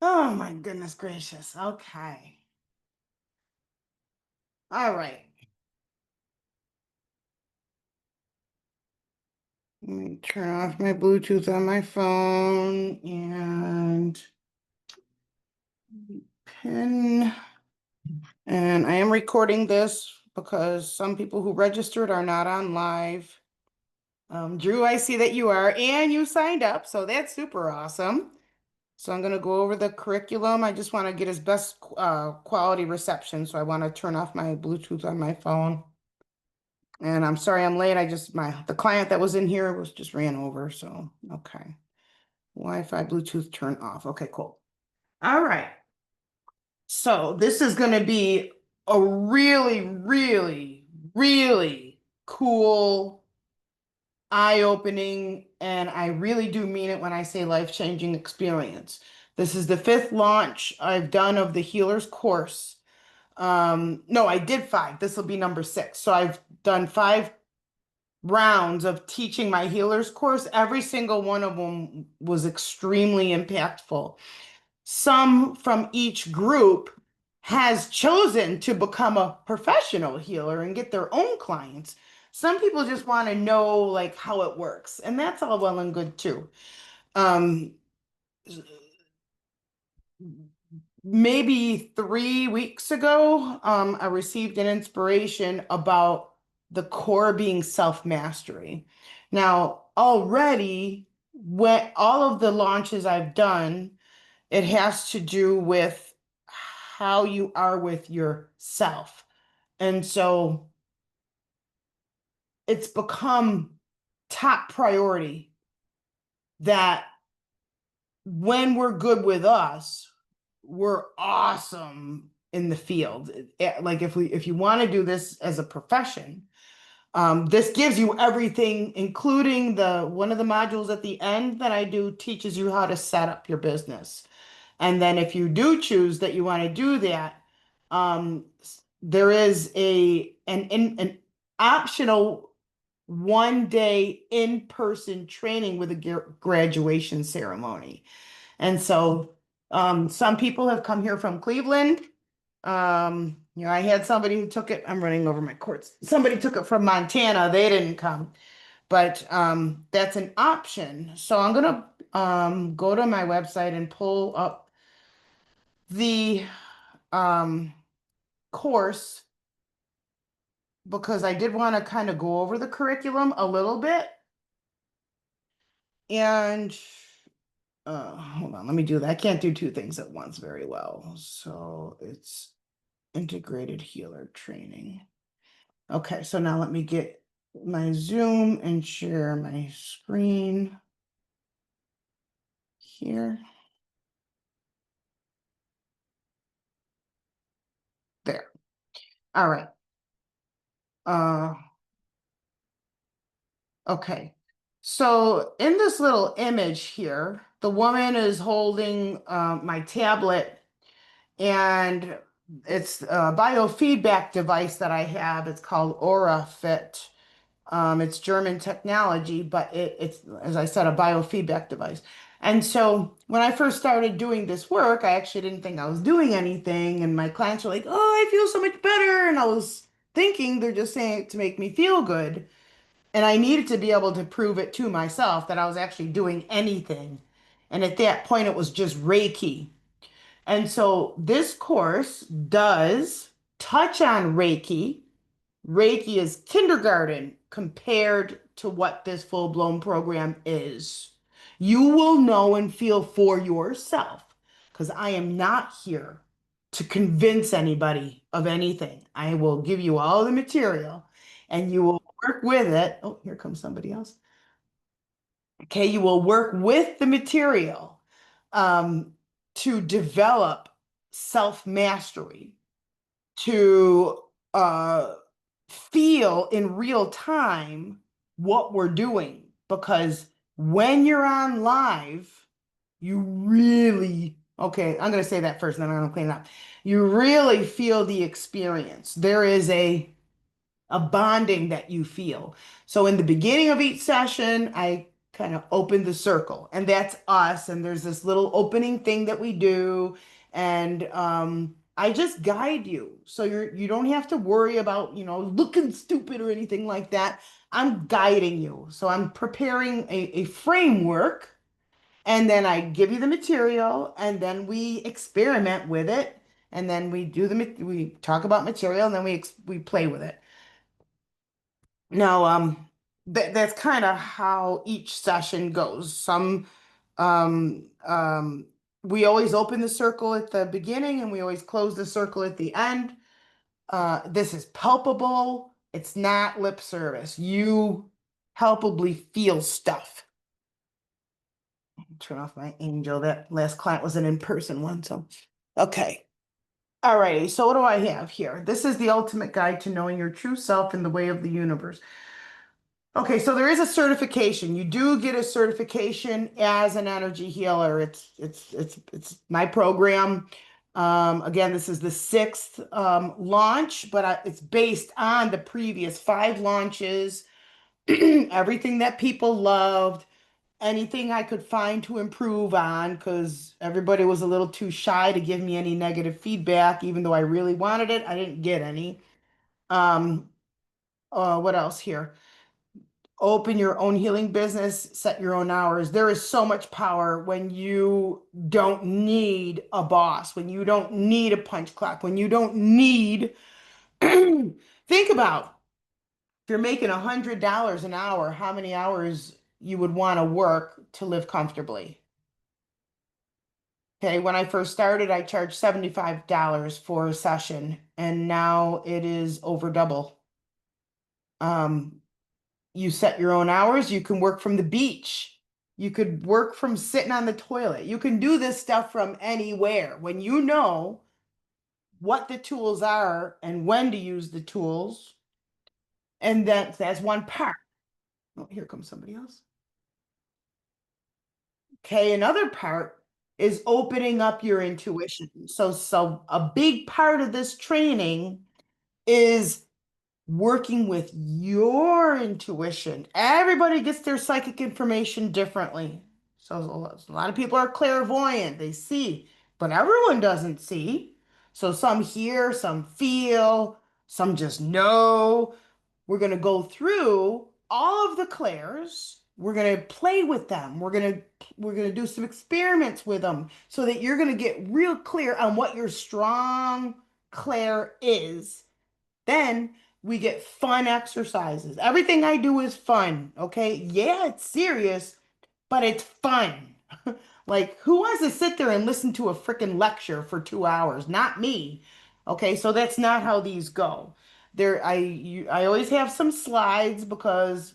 Oh my goodness gracious. Okay. All right. Let me turn off my Bluetooth on my phone and pin. And I am recording this because some people who registered are not on live. Drew, I see that you are, and you signed up, so that's super awesome. So I'm going to go over the curriculum. I just want to get as best quality reception, so I want to turn off my Bluetooth on my phone. And I'm sorry I'm late. I just the client that was in here was just ran over. So okay. Wi-Fi, Bluetooth turn off. Okay, cool. All right. So this is going to be a really, really, really cool, eye-opening, and I really do mean it when I say life-changing experience. This is the fifth launch I've done of the Healer's course. No, I did five. This will be number six. So I've done five rounds of teaching my healers course. Every single one of them was extremely impactful. Some from each group has chosen to become a professional healer and get their own clients. Some people just want to know like how it works, and that's all well and good too. Um, Maybe 3 weeks ago, I received an inspiration about the core being self-mastery. Now, already, when all of the launches I've done, it has to do with how you are with yourself. And so it's become top priority that when we're good with us, we're awesome in the field. Like if you want to do this as a profession, this gives you everything, including the one of the modules at the end that I do teaches you how to set up your business. And then if you do choose that you want to do that, there is an optional 1 day in-person training with a graduation ceremony. And so some people have come here from Cleveland. I had somebody who took it. I'm running over my courts. Somebody took it from Montana. They didn't come, but that's an option. So I'm gonna go to my website and pull up the um, course because I did want to kind of go over the curriculum a little bit. And hold on, let me do that. I can't do two things at once very well. So it's integrated healer training. Okay, so now let me get my Zoom and share my screen here. There. All right. Uh, okay. So in this little image here, the woman is holding my tablet, and it's a biofeedback device that I have. It's called Aura Fit. It's German technology, but it's, as I said, a biofeedback device. And so when I first started doing this work, I actually didn't think I was doing anything. And my clients were like, oh, I feel so much better. And I was thinking they're just saying it to make me feel good. And I needed to be able to prove it to myself that I was actually doing anything. And at that point, it was just Reiki. And so this course does touch on Reiki. Reiki is kindergarten compared to what this full-blown program is. You will know and feel for yourself because I am not here to convince anybody of anything. I will give you all the material and you will work with it. Oh, here comes somebody else. Okay, you will work with the material um, to develop self-mastery, to feel in real time what we're doing. Because when you're on live, you really, okay, I'm going to say that first, and then I'm going to clean it up. You really feel the experience. There is a bonding that you feel. So in the beginning of each session, I kind of open the circle, and that's us. And there's this little opening thing that we do, and I just guide you, so you don't have to worry about looking stupid or anything like that. I'm guiding you, so I'm preparing a framework, and then I give you the material, and then we experiment with it, and then we talk about material, and then we play with it. Now, that's kind of how each session goes. We always open the circle at the beginning and we always close the circle at the end. This is palpable. It's not lip service. You palpably feel stuff. Turn off my angel. That last client was an in-person one, so okay. Alrighty, so what do I have here? This is the ultimate guide to knowing your true self in the way of the universe. Okay, so there is a certification. You do get a certification as an energy healer. It's my program. Again, this is the sixth launch, but it's based on the previous five launches. Everything that people loved, anything I could find to improve on, because everybody was a little too shy to give me any negative feedback, even though I really wanted it. I didn't get any. Um, what else here? Open your own healing business, set your own hours. There is so much power when you don't need a boss, when you don't need a punch clock, when you don't need, think about if you're making $100 an hour, how many hours you would want to work to live comfortably. Okay, when I first started, I charged $75 for a session, and now it is over double. Um, You set your own hours. You can work from the beach. You could work from sitting on the toilet. You can do this stuff from anywhere. When you know what the tools are and when to use the tools, and that's one part. Oh, here comes somebody else. Okay, another part is opening up your intuition. So a big part of this training is working with your intuition. Everybody gets their psychic information differently. So a lot of people are clairvoyant, they see, but everyone doesn't see. So some hear, some feel, some just know. We're going to go through all of the clairs. We're going to play with them. We're going to do some experiments with them so that you're going to get real clear on what your strong clair is. Then we get fun exercises. Everything I do is fun, okay? Yeah, it's serious, but it's fun. Like, who wants to sit there and listen to a freaking lecture for 2 hours? Not me. Okay, so that's not how these go. I always have some slides because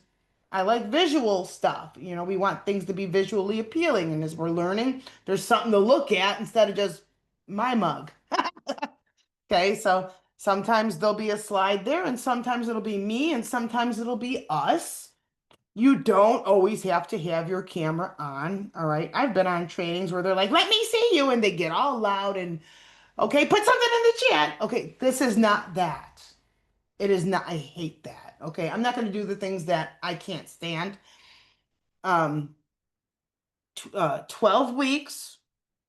I like visual stuff. We want things to be visually appealing, and as we're learning, there's something to look at instead of just my mug. Okay, so sometimes there'll be a slide there, and sometimes it'll be me, and sometimes it'll be us. You don't always have to have your camera on, all right? I've been on trainings where they're like, let me see you, and they get all loud and, okay, put something in the chat. Okay, this is not that. It is not, I hate that. Okay, I'm not going to do the things that I can't stand. 12 weeks,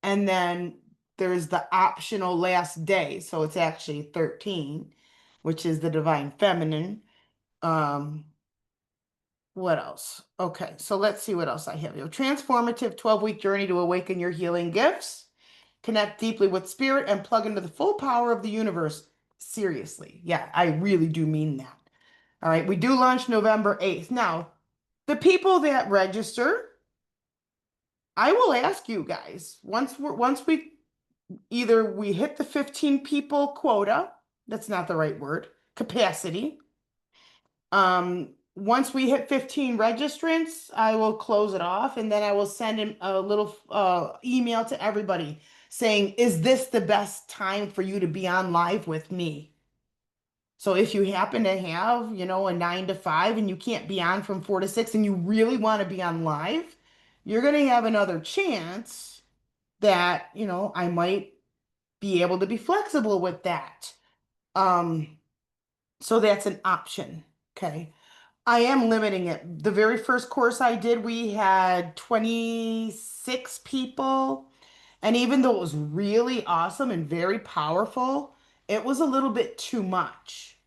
and then there's the optional last day. So it's actually 13, which is the divine feminine. Um, what else? Okay, so let's see what else I have here. Transformative 12-week journey to awaken your healing gifts, connect deeply with spirit, and plug into the full power of the universe. Seriously. Yeah, I really do mean that. All right, we do launch November 8th. Now, the people that register, I will ask you guys once we either we hit the 15 people quota, that's not the right word, capacity. Once we hit 15 registrants, I will close it off, and then I will send in a little email to everybody saying, is this the best time for you to be on live with me? So if you happen to have, a 9 to 5 and you can't be on from 4 to 6 and you really want to be on live, you're going to have another chance that, I might be able to be flexible with that. Um, so that's an option. Okay. I am limiting it. The very first course I did, we had 26 people. And even though it was really awesome and very powerful, it was a little bit too much.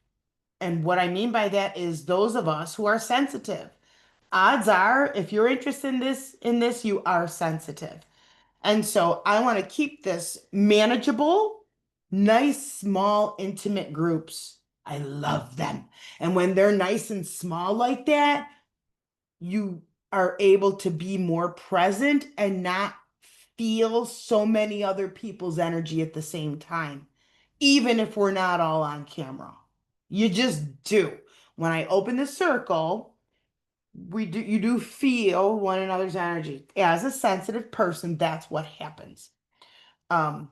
And what I mean by that is those of us who are sensitive. Odds are, if you're interested in this, you are sensitive. And so I want to keep this manageable, nice, small, intimate groups. I love them. And when they're nice and small like that, you are able to be more present and not feel so many other people's energy at the same time, even if we're not all on camera. You just do. When I open the circle, you do feel one another's energy. As a sensitive person, that's what happens. Um,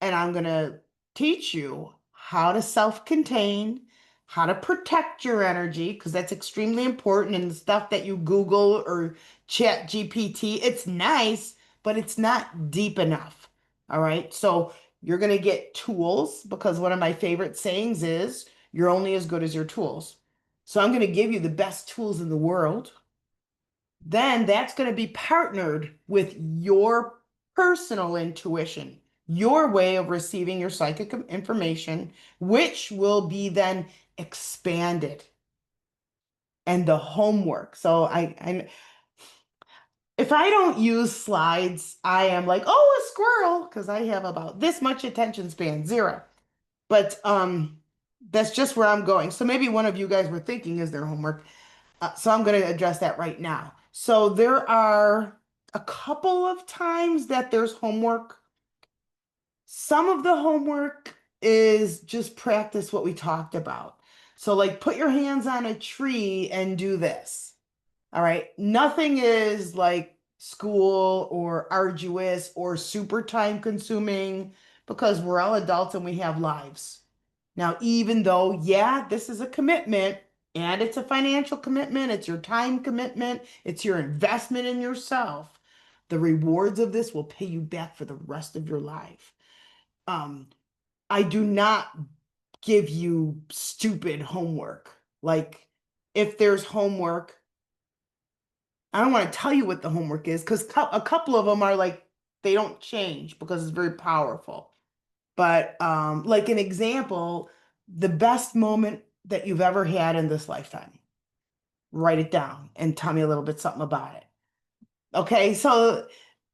and I'm going to teach you how to self-contain, how to protect your energy, because that's extremely important. And the stuff that you Google or Chat GPT, it's nice, but it's not deep enough. All right. So you're going to get tools because one of my favorite sayings is you're only as good as your tools. So I'm going to give you the best tools in the world, then that's going to be partnered with your personal intuition, your way of receiving your psychic information, which will be then expanded. And the homework. So if I don't use slides, I am like, oh, a squirrel, because I have about this much attention span, zero. But that's just where I'm going. So maybe one of you guys were thinking, is there homework? So I'm going to address that right now. So there are a couple of times that there's homework. Some of the homework is just practice what we talked about. So like put your hands on a tree and do this. All right. Nothing is like school or arduous or super time consuming because we're all adults and we have lives. Now, even though, yeah, this is a commitment and it's a financial commitment, it's your time commitment, it's your investment in yourself, the rewards of this will pay you back for the rest of your life. Um, I do not give you stupid homework. Like, if there's homework, I don't want to tell you what the homework is because a couple of them are like, they don't change because it's very powerful. But like an example, the best moment that you've ever had in this lifetime, write it down and tell me a little bit something about it. Okay, so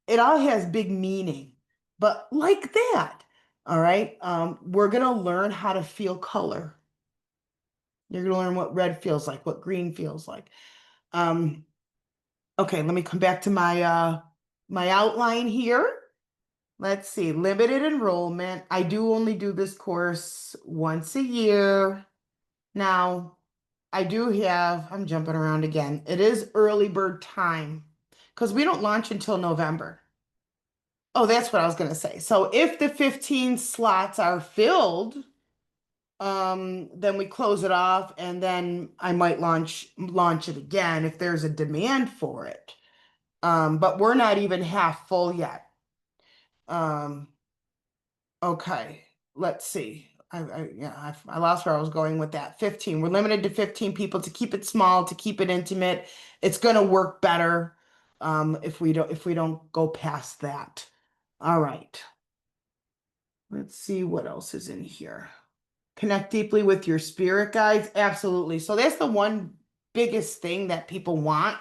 it all has big meaning, but like that, all right, we're gonna learn how to feel color. You're gonna learn what red feels like, what green feels like. Um, okay, let me come back to my outline here. Let's see, limited enrollment. I do only do this course once a year. Now, I'm jumping around again. It is early bird time because we don't launch until November. Oh, that's what I was going to say. So if the 15 slots are filled, then we close it off and then I might launch it again if there's a demand for it. But we're not even half full yet. Um, Okay, let's see. I lost where I was going with that. 15. We're limited to 15 people to keep it small, to keep it intimate. It's going to work better if we don't go past that. All right. Let's see what else is in here. Connect deeply with your spirit guides. Absolutely. So that's the one biggest thing that people want.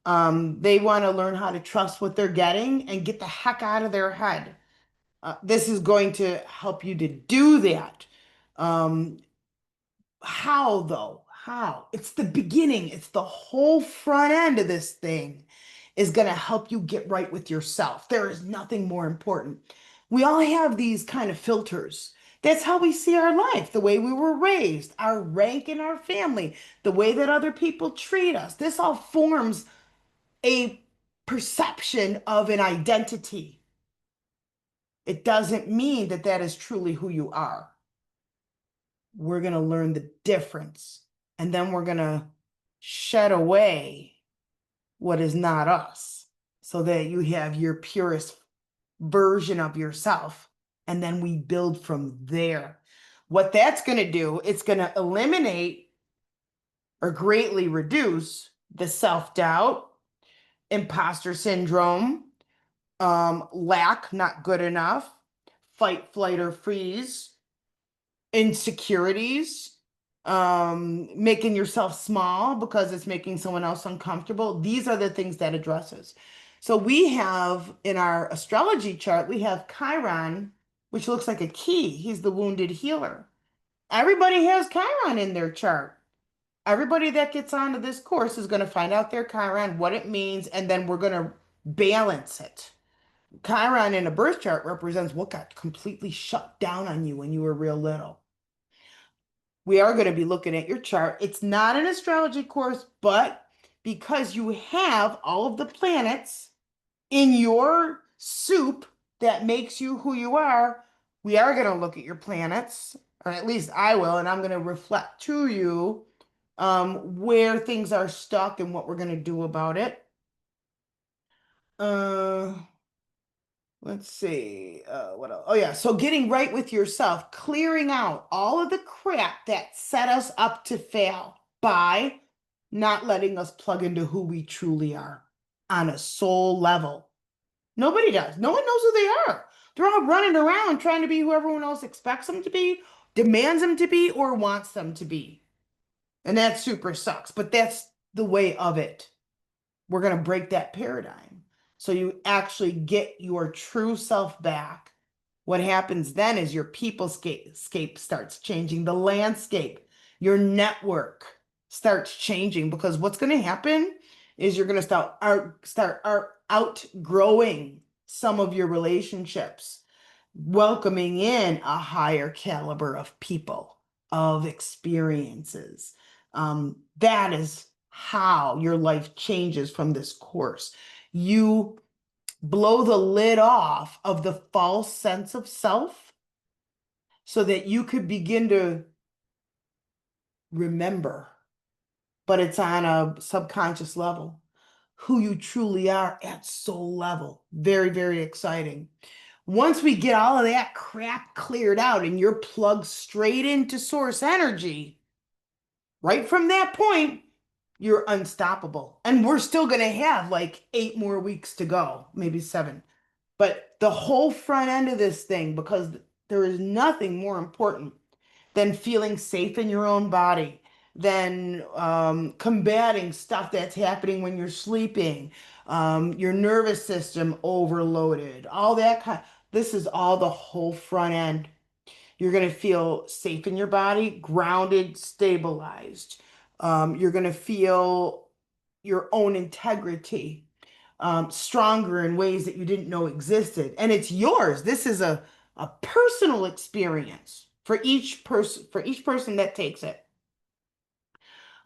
They want to learn how to trust what they're getting and get the heck out of their head. This is going to help you to do that. Um, how though? How? It's the beginning. It's the whole front end of this thing is going to help you get right with yourself. There is nothing more important. We all have these kind of filters. That's how we see our life, the way we were raised, our rank in our family, the way that other people treat us. This all forms a perception of an identity. It doesn't mean that that is truly who you are. We're going to learn the difference. And then we're going to shed away what is not us so that you have your purest version of yourself. And then we build from there. What that's going to do, it's going to eliminate or greatly reduce the self-doubt, imposter syndrome, lack, not good enough, fight, flight, or freeze, insecurities, making yourself small because it's making someone else uncomfortable. These are the things that addresses. So we have in our astrology chart, we have Chiron, which looks like a key. He's the wounded healer. Everybody has Chiron in their chart. Everybody that gets onto this course is going to find out their Chiron, what it means, and then we're going to balance it. Chiron in a birth chart represents what got completely shut down on you when you were real little. We are going to be looking at your chart. It's not an astrology course, but because you have all of the planets in your soup that makes you who you are, we are going to look at your planets, or at least I will, and I'm going to reflect to you where things are stuck and what we're going to do about it. Uh, let's see. What else? Oh, yeah. So getting right with yourself, clearing out all of the crap that set us up to fail by not letting us plug into who we truly are on a soul level. Nobody does. No one knows who they are. They're all running around trying to be who everyone else expects them to be, demands them to be, or wants them to be. And that super sucks, but that's the way of it. We're going to break that paradigm. So you actually get your true self back. What happens then is your peoplescape starts changing, the landscape, your network starts changing because what's going to happen is you're going to start outgrowing some of your relationships, welcoming in a higher caliber of people, of experiences. That is how your life changes from this course. You blow the lid off of the false sense of self so that you could begin to remember, but it's on a subconscious level, who you truly are at soul level. Very, very exciting. Once we get all of that crap cleared out and you're plugged straight into source energy, right from that point, you're unstoppable. And we're still going to have like 8 more weeks to go, maybe 7. But the whole front end of this thing, because there is nothing more important than feeling safe in your own body, than combating stuff that's happening when you're sleeping, your nervous system overloaded, all that kind. This is all the whole front end. You're going to feel safe in your body, grounded, stabilized. You're going to feel your own integrity stronger in ways that you didn't know existed. And it's yours. This is a personal experience for each person that takes it.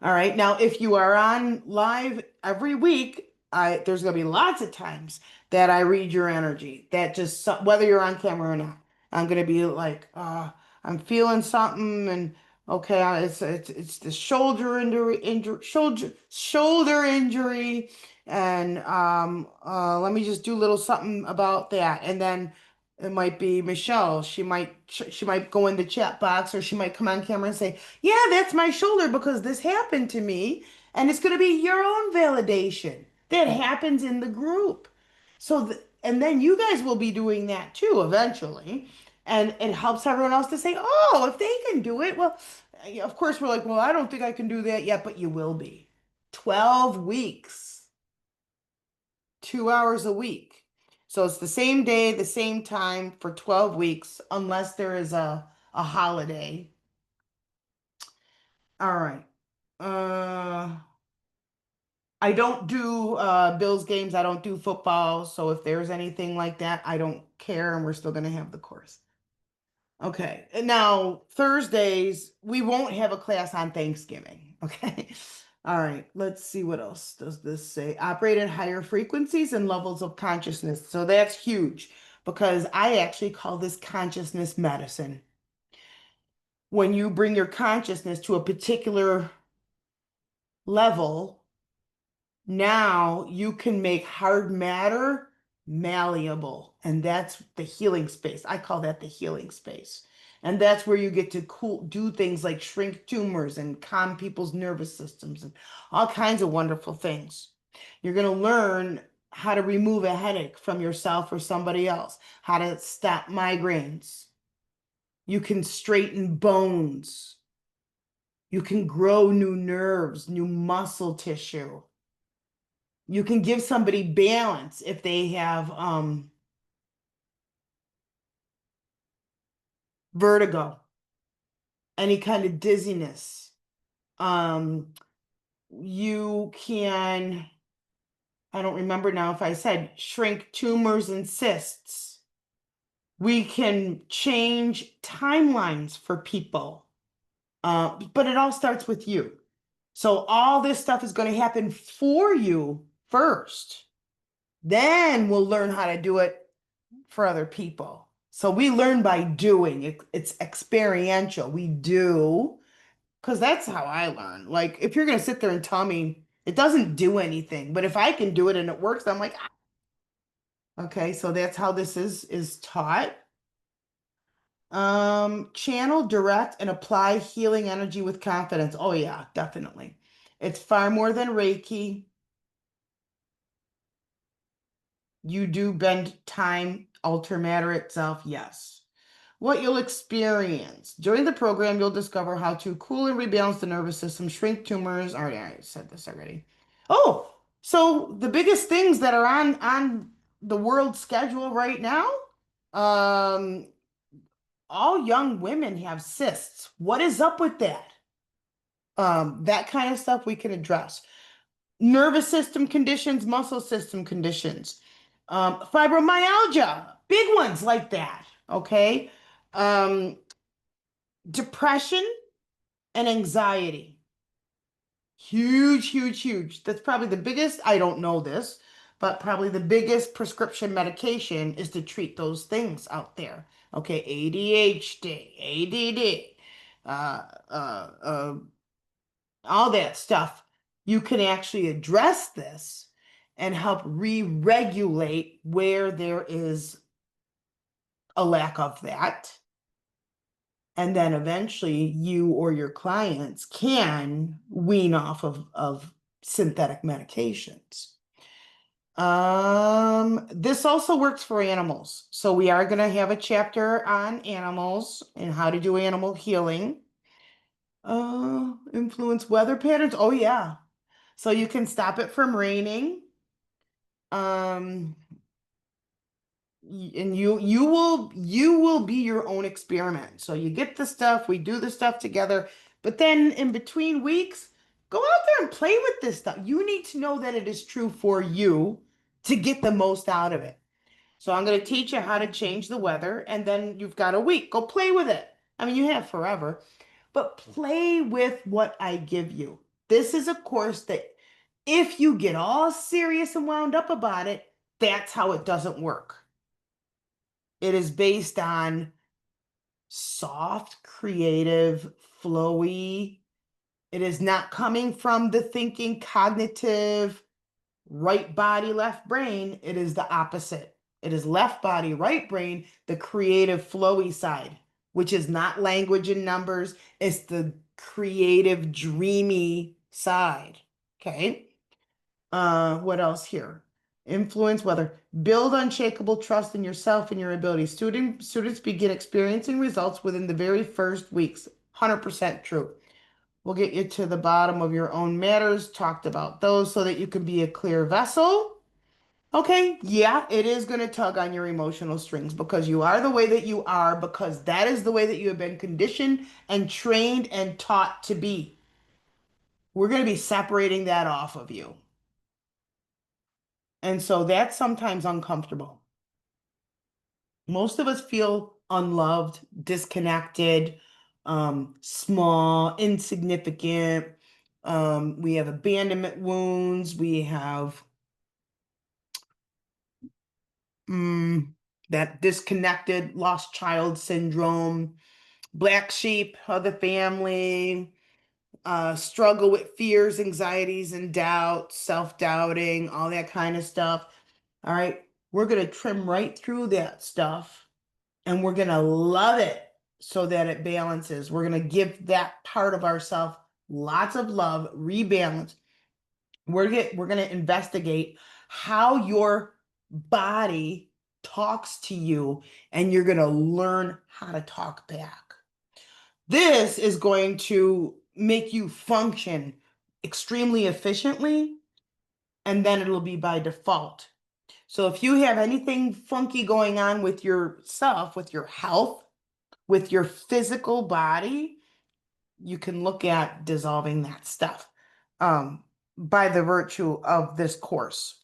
All right. Now, if you are on live every week, there's going to be lots of times that I read your energy. That just whether you're on camera or not, I'm going to be like, I'm feeling something, and okay, it's the shoulder injury, and let me just do a little something about that, and then. It might be Michelle. She might go in the chat box or she might come on camera and say, yeah, that's my shoulder because this happened to me. And it's going to be your own validation that happens in the group. And then you guys will be doing that too eventually. And it helps everyone else to say, oh, if they can do it, well, yeah, of course, we're like, well, I don't think I can do that yet, but you will be. 12 weeks, 2 hours a week. So it's the same day, the same time for 12 weeks, unless there is a holiday. All right. Uh, I don't do Bills games. I don't do football. So if there's anything like that, I don't care, and we're still gonna have the course. Okay. And now Thursdays, we won't have a class on Thanksgiving. Okay. All right. Let's see what else does this say. Operate at higher frequencies and levels of consciousness. So that's huge because I actually call this consciousness medicine. When you bring your consciousness to a particular level, now you can make hard matter malleable. And that's the healing space. I call that the healing space. And that's where you get to do things like shrink tumors and calm people's nervous systems and all kinds of wonderful things. You're going to learn how to remove a headache from yourself or somebody else, how to stop migraines. You can straighten bones. You can grow new nerves, new muscle tissue. You can give somebody balance if they have vertigo, any kind of dizziness. Um, you can, I don't remember now if I said shrink tumors and cysts. We can change timelines for people, but it all starts with you. So all this stuff is going to happen for you first. Then we'll learn how to do it for other people. So we learn by doing. It's experiential. We do, because that's how I learn. Like if you're going to sit there and tell me it doesn't do anything, but if I can do it and it works, I'm like, "Ah." Okay, so that's how this is taught. Channel, direct, and apply healing energy with confidence. Oh yeah, definitely. It's far more than Reiki. You do bend time, alter matter itself, yes. What you'll experience. During the program, you'll discover how to cool and rebalance the nervous system, shrink tumors. Already, I said this already. Oh, so the biggest things that are on the world schedule right now, um, all young women have cysts. What is up with that? That kind of stuff we can address. Nervous system conditions, muscle system conditions, fibromyalgia, big ones like that. Okay. Um, Depression and anxiety. Huge, huge, huge. That's probably the biggest, I don't know this, but probably the biggest prescription medication is to treat those things out there. Okay, ADHD, ADD, uh, uh, uh, all that stuff. You can actually address this and help re-regulate where there is a lack of that. And then eventually you or your clients can wean off of synthetic medications. This also works for animals. So we are going to have a chapter on animals and how to do animal healing. Influence weather patterns. Oh yeah. So you can stop it from raining. Um, and you will be your own experiment. So you get the stuff, we do the stuff together, but then in between weeks, go out there and play with this stuff. You need to know that it is true for you to get the most out of it. So I'm going to teach you how to change the weather, and then you've got a week. Go play with it. I mean, you have forever, but play with what I give you. This is a course that if you get all serious and wound up about it, that's how it doesn't work. It is based on soft, creative, flowy. It is not coming from the thinking, cognitive, right body, left brain. It is the opposite. It is left body, right brain, the creative, flowy side, which is not language and numbers. It's the creative, dreamy side. Okay. What else here? Influence whether build unshakable trust in yourself and your abilities. Students begin experiencing results within the very first weeks. 100% true. We'll get you to the bottom of your own matters, talked about those so that you can be a clear vessel. Okay, yeah, it is going to tug on your emotional strings because you are the way that you are, because that is the way that you have been conditioned and trained and taught to be. We're going to be separating that off of you. And so that's sometimes uncomfortable. Most of us feel unloved, disconnected, small, insignificant. We have abandonment wounds. We have mm, that disconnected, lost child syndrome, black sheep of the family, struggle with fears, anxieties, and doubts, self-doubting, all that kind of stuff. All right. We're going to trim right through that stuff and we're going to love it. so that it balances. We're going to give that part of ourselves lots of love, rebalance. We're going to investigate how your body talks to you, and you're going to learn how to talk back. This is going to make you function extremely efficiently, and then it'll be by default. So if you have anything funky going on with yourself, with your health, with your physical body, you can look at dissolving that stuff by the virtue of this course.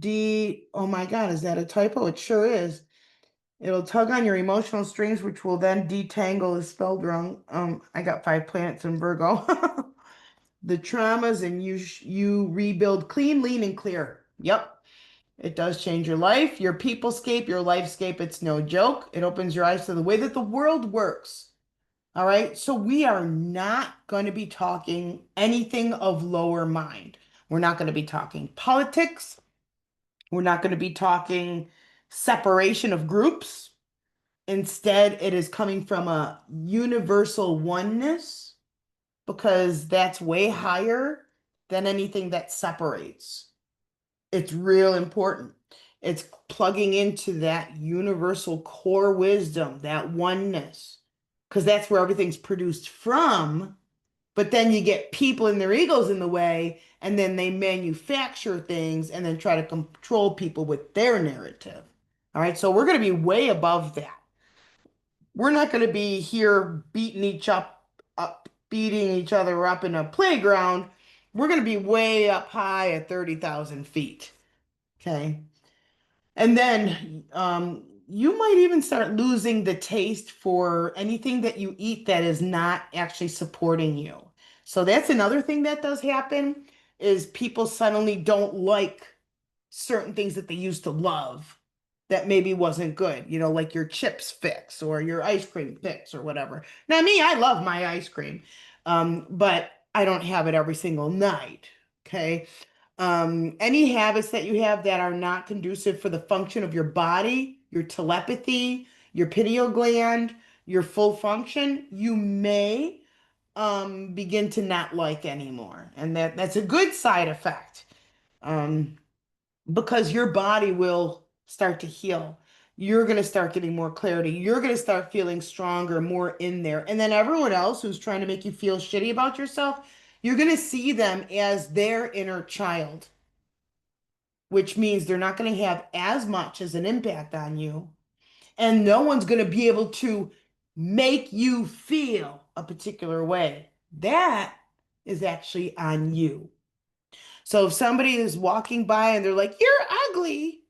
Oh my God, is that a typo? It sure is. It'll tug on your emotional strings, which will then detangle is spelled wrong. I got 5 planets in Virgo. The traumas, and you rebuild clean, lean, and clear. Yep. It does change your life, your peoplescape, your lifescape. It's no joke. It opens your eyes to the way that the world works. All right. So we are not going to be talking anything of lower mind. We're not going to be talking politics. We're not going to be talking separation of groups. Instead, it is coming from a universal oneness because that's way higher than anything that separates. It's real important. It's plugging into that universal core wisdom, that oneness, because that's where everything's produced from. But then you get people and their egos in the way, and then they manufacture things and then try to control people with their narrative. All right, so we're going to be way above that. We're not going to be here beating each other up in a playground. We're going to be way up high at 30,000 feet. Okay. And then you might even start losing the taste for anything that you eat that is not actually supporting you. So that's another thing that does happen is people suddenly don't like certain things that they used to love that maybe wasn't good, like your chips fix or your ice cream fix or whatever. Now, me, I love my ice cream, but I don't have it every single night. Okay. Any habits that you have that are not conducive for the function of your body, your telepathy, your pineal gland, your full function, you may begin to not like anymore. And that's a good side effect. Um, because your body will start to heal. You're going to start getting more clarity. You're going to start feeling stronger, more in there. And then everyone else who's trying to make you feel shitty about yourself, you're going to see them as their inner child, which means they're not going to have as much as an impact on you. And no one's going to be able to make you feel a particular way. That is actually on you. So if somebody is walking by and they're like, "You're ugly,"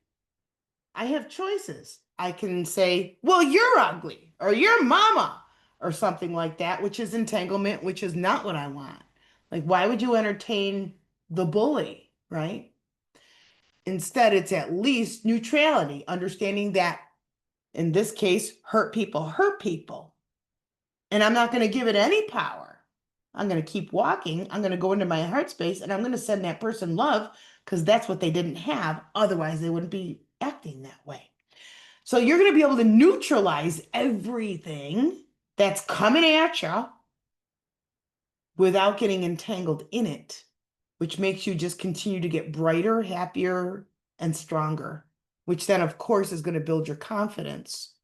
I have choices. I can say, "Well, you're ugly," or "You're mama," or something like that, which is entanglement, which is not what I want. Like, why would you entertain the bully, right? Instead, it's at least neutrality, understanding that in this case, hurt people. And I'm not going to give it any power. I'm going to keep walking. I'm going to go into my heart space and I'm going to send that person love because that's what they didn't have. Otherwise, they wouldn't be acting that way. So you're going to be able to neutralize everything that's coming at you without getting entangled in it, which makes you just continue to get brighter, happier, and stronger, which then, of course, is going to build your confidence.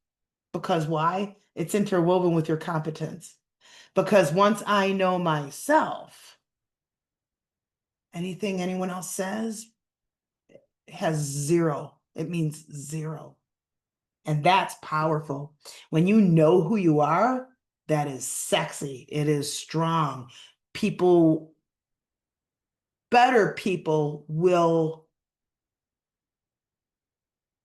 Because why? It's interwoven with your competence. Because once I know myself, anything anyone else says has zero. It means zero. And that's powerful. When you know who you are, that is sexy. It is strong. People, better people will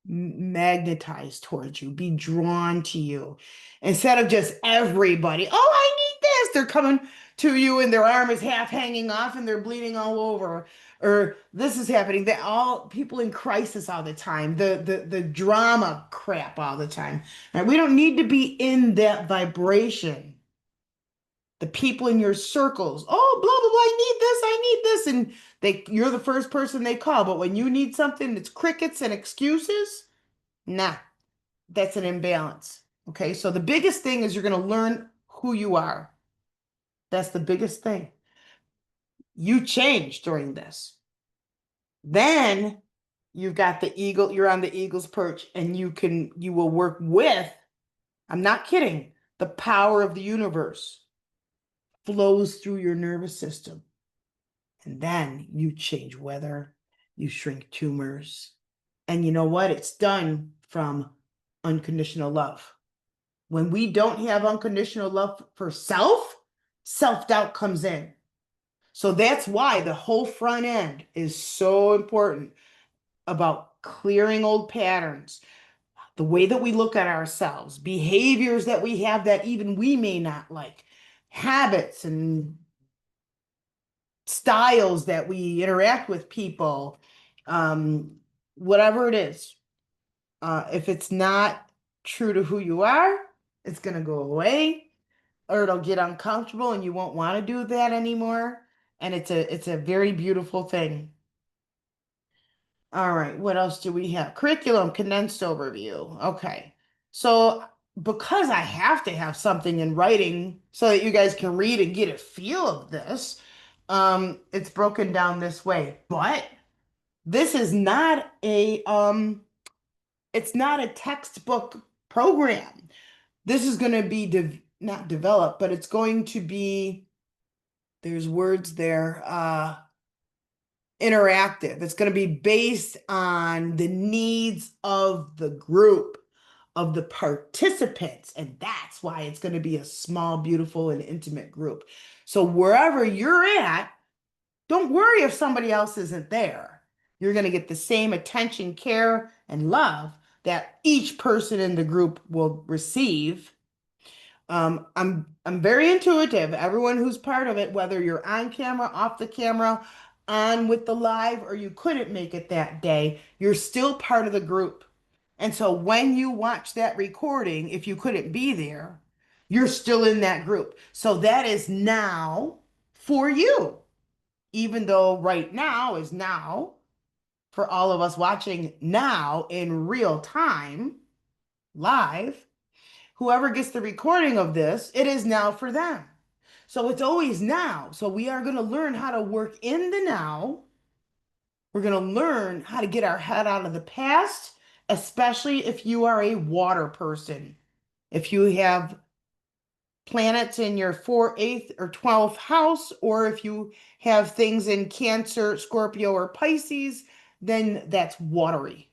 magnetize towards you, be drawn to you instead of just everybody. "Oh, I need this." They're coming to you and their arm is half hanging off and they're bleeding all over. Or this is happening. They all people in crisis all the time. The drama crap all the time. And we don't need to be in that vibration. The people in your circles, "Oh, blah I need this. And you're the first person they call. But when you need something that's crickets and excuses, nah, that's an imbalance. Okay. So the biggest thing is you're going to learn who you are. That's the biggest thing. You change during this. Then you've got the eagle, you're on the eagle's perch and you will work with, I'm not kidding, the power of the universe flows through your nervous system. And then you change weather, you shrink tumors. And you know what? It's done from unconditional love. When we don't have unconditional love for self, self-doubt comes in. So that's why the whole front end is so important about clearing old patterns, the way that we look at ourselves, behaviors that we have that even we may not like, habits and styles that we interact with people, um, whatever it is. If it's not true to who you are, it's going to go away or it'll get uncomfortable and you won't want to do that anymore. And it's a very beautiful thing. All right, what else do we have? Curriculum, condensed overview. Okay. So because I have to have something in writing so that you guys can read and get a feel of this, it's broken down this way. But this is not it's not a textbook program. This is going to be not developed, but it's going to be, there's words there, interactive. It's going to be based on the needs of the group, of the participants. And that's why it's going to be a small, beautiful, and intimate group. So wherever you're at, don't worry if somebody else isn't there. You're going to get the same attention, care, and love that each person in the group will receive. I'm very intuitive. Everyone who's part of it, whether you're on camera, off the camera, on with the live, or you couldn't make it that day, you're still part of the group. And so when you watch that recording, if you couldn't be there, you're still in that group. So that is now for you, even though right now is now for all of us watching now in real time, live. Whoever gets the recording of this, it is now for them. So it's always now. So we are going to learn how to work in the now. We're going to learn how to get our head out of the past, especially if you are a water person. If you have planets in your 4th, 8th, or 12th house, or if you have things in Cancer, Scorpio, or Pisces, then that's watery.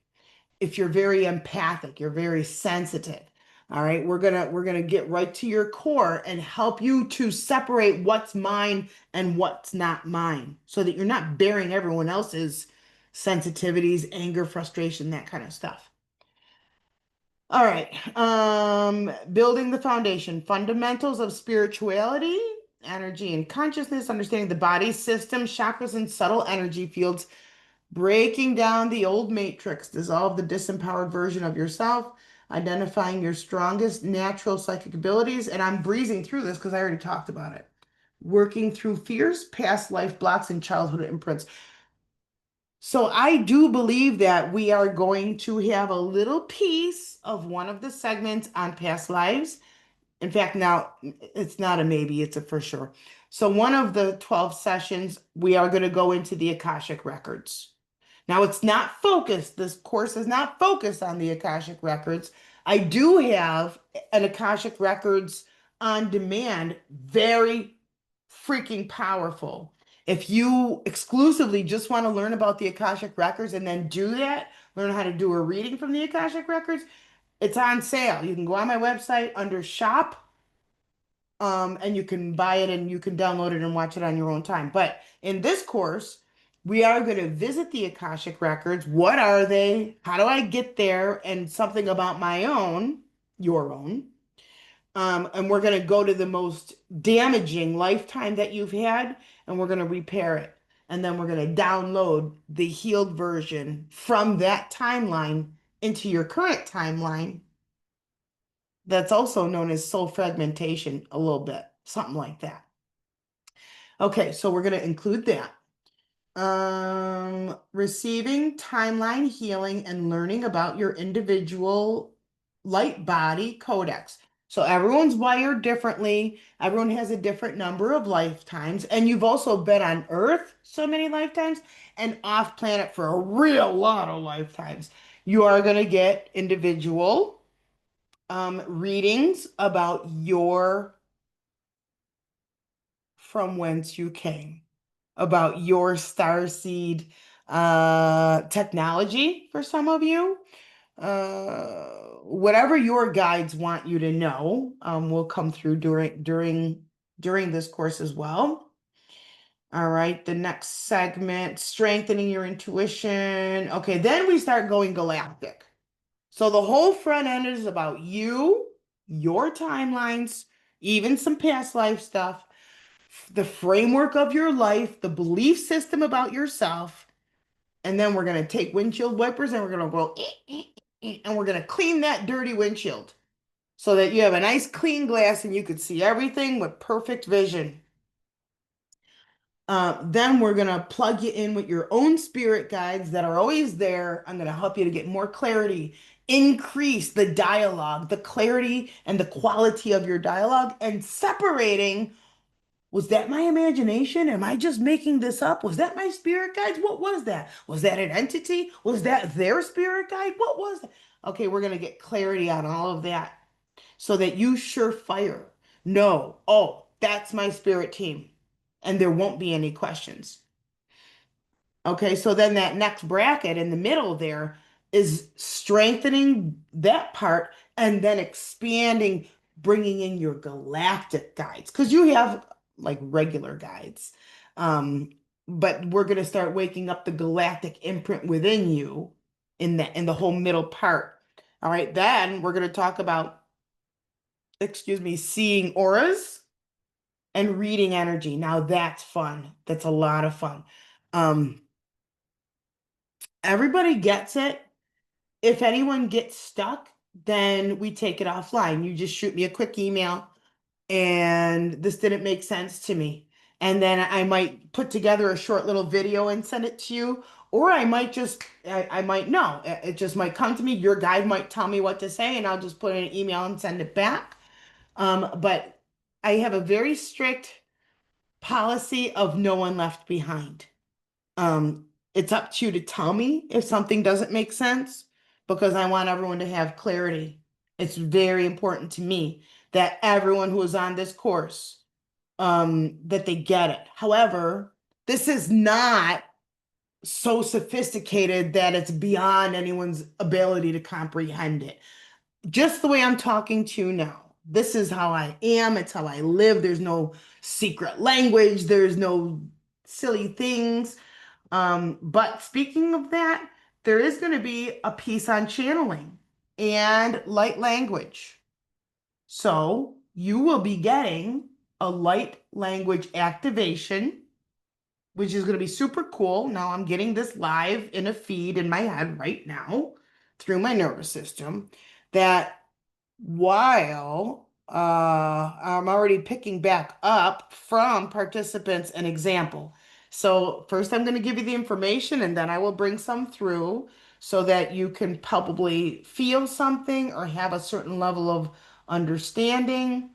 If you're very empathic, you're very sensitive. All right, we're gonna get right to your core and help you to separate what's mine and what's not mine, so that you're not bearing everyone else's sensitivities, anger, frustration, that kind of stuff. All right, building the foundation, fundamentals of spirituality, energy and consciousness, understanding the body system, chakras, and subtle energy fields, breaking down the old matrix, dissolve the disempowered version of yourself, identifying your strongest natural psychic abilities. And I'm breezing through this because I already talked about it. Working through fears, past life blocks, and childhood imprints. So I do believe that we are going to have a little piece of one of the segments on past lives. In fact, now it's not a maybe, it's a for sure. So one of the 12 sessions, we are going to go into the Akashic records. Now it's not focused, this course is not focused on the Akashic records. I do have an Akashic records on demand, very freaking powerful. If you exclusively just want to learn about the Akashic records and then do that, learn how to do a reading from the Akashic records, it's on sale. You can go on my website under shop, and you can buy it and you can download it and watch it on your own time. But in this course, we are going to visit the Akashic records. What are they? How do I get there? And something about my own, your own. And we're going to go to the most damaging lifetime that you've had, and we're going to repair it. And then we're going to download the healed version from that timeline into your current timeline. That's also known as soul fragmentation, a little bit, something like that. Okay, so we're going to include that. Receiving timeline healing and learning about your individual light body codex. So everyone's wired differently. Everyone has a different number of lifetimes. And you've also been on Earth so many lifetimes and off planet for a real lot of lifetimes. You are going to get individual readings about your from whence you came, about your star seed technology for some of you. Whatever your guides want you to know will come through during this course as well. All right, the next segment, strengthening your intuition. Okay, then we start going galactic. So the whole front end is about you, your timelines, even some past life stuff, the framework of your life, the belief system about yourself, and then we're going to take windshield wipers and we're going to go and we're going to clean that dirty windshield so that you have a nice clean glass and you could see everything with perfect vision. Then we're going to plug you in with your own spirit guides that are always there. I'm going to help you to get more clarity, increase the dialogue, the clarity and the quality of your dialogue, and separating, was that my imagination? Am I just making this up? Was that my spirit guides? What was that? Was that an entity? Was that their spirit guide? What was that? Okay, we're going to get clarity on all of that so that you surefire know, oh, that's my spirit team. And there won't be any questions. Okay, so then that next bracket in the middle there is strengthening that part and then expanding, bringing in your galactic guides because you have like regular guides. Um, but we're going to start waking up the galactic imprint within you in the whole middle part. All right, then we're going to talk about, excuse me, seeing auras and reading energy. Now that's fun. That's a lot of fun. Um, Everybody gets it. If anyone gets stuck, then we take it offline. You just shoot me a quick email and this didn't make sense to me. And then I might put together a short little video and send it to you. Or I might I might know. It just might come to me. Your guide might tell me what to say, and I'll just put in an email and send it back. But I have a very strict policy of no one left behind. It's up to you to tell me if something doesn't make sense because I want everyone to have clarity. It's very important to me that everyone who is on this course, that they get it. However, this is not so sophisticated that it's beyond anyone's ability to comprehend it. Just the way I'm talking to you now. This is how I am. It's how I live. There's no secret language. There's no silly things. But speaking of that, there is going to be a piece on channeling and light language. So you will be getting a light language activation, which is going to be super cool. Now I'm getting this live in a feed in my head right now through my nervous system that while I'm already picking back up from participants an example. So first I'm going to give you the information and then I will bring some through so that you can probably feel something or have a certain level of understanding.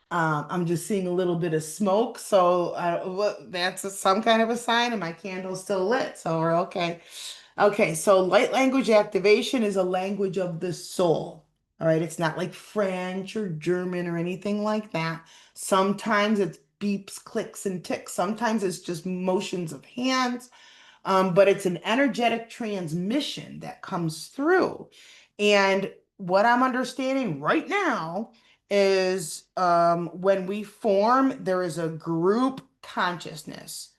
I'm just seeing a little bit of smoke, so that's some kind of a sign, and my candle's still lit, so we're okay. Okay, so light language activation is a language of the soul. All right, it's not like French or German or anything like that. Sometimes it's beeps, clicks, and ticks. Sometimes it's just motions of hands, but it's an energetic transmission that comes through. And what I'm understanding right now is when we form, there is a group consciousness.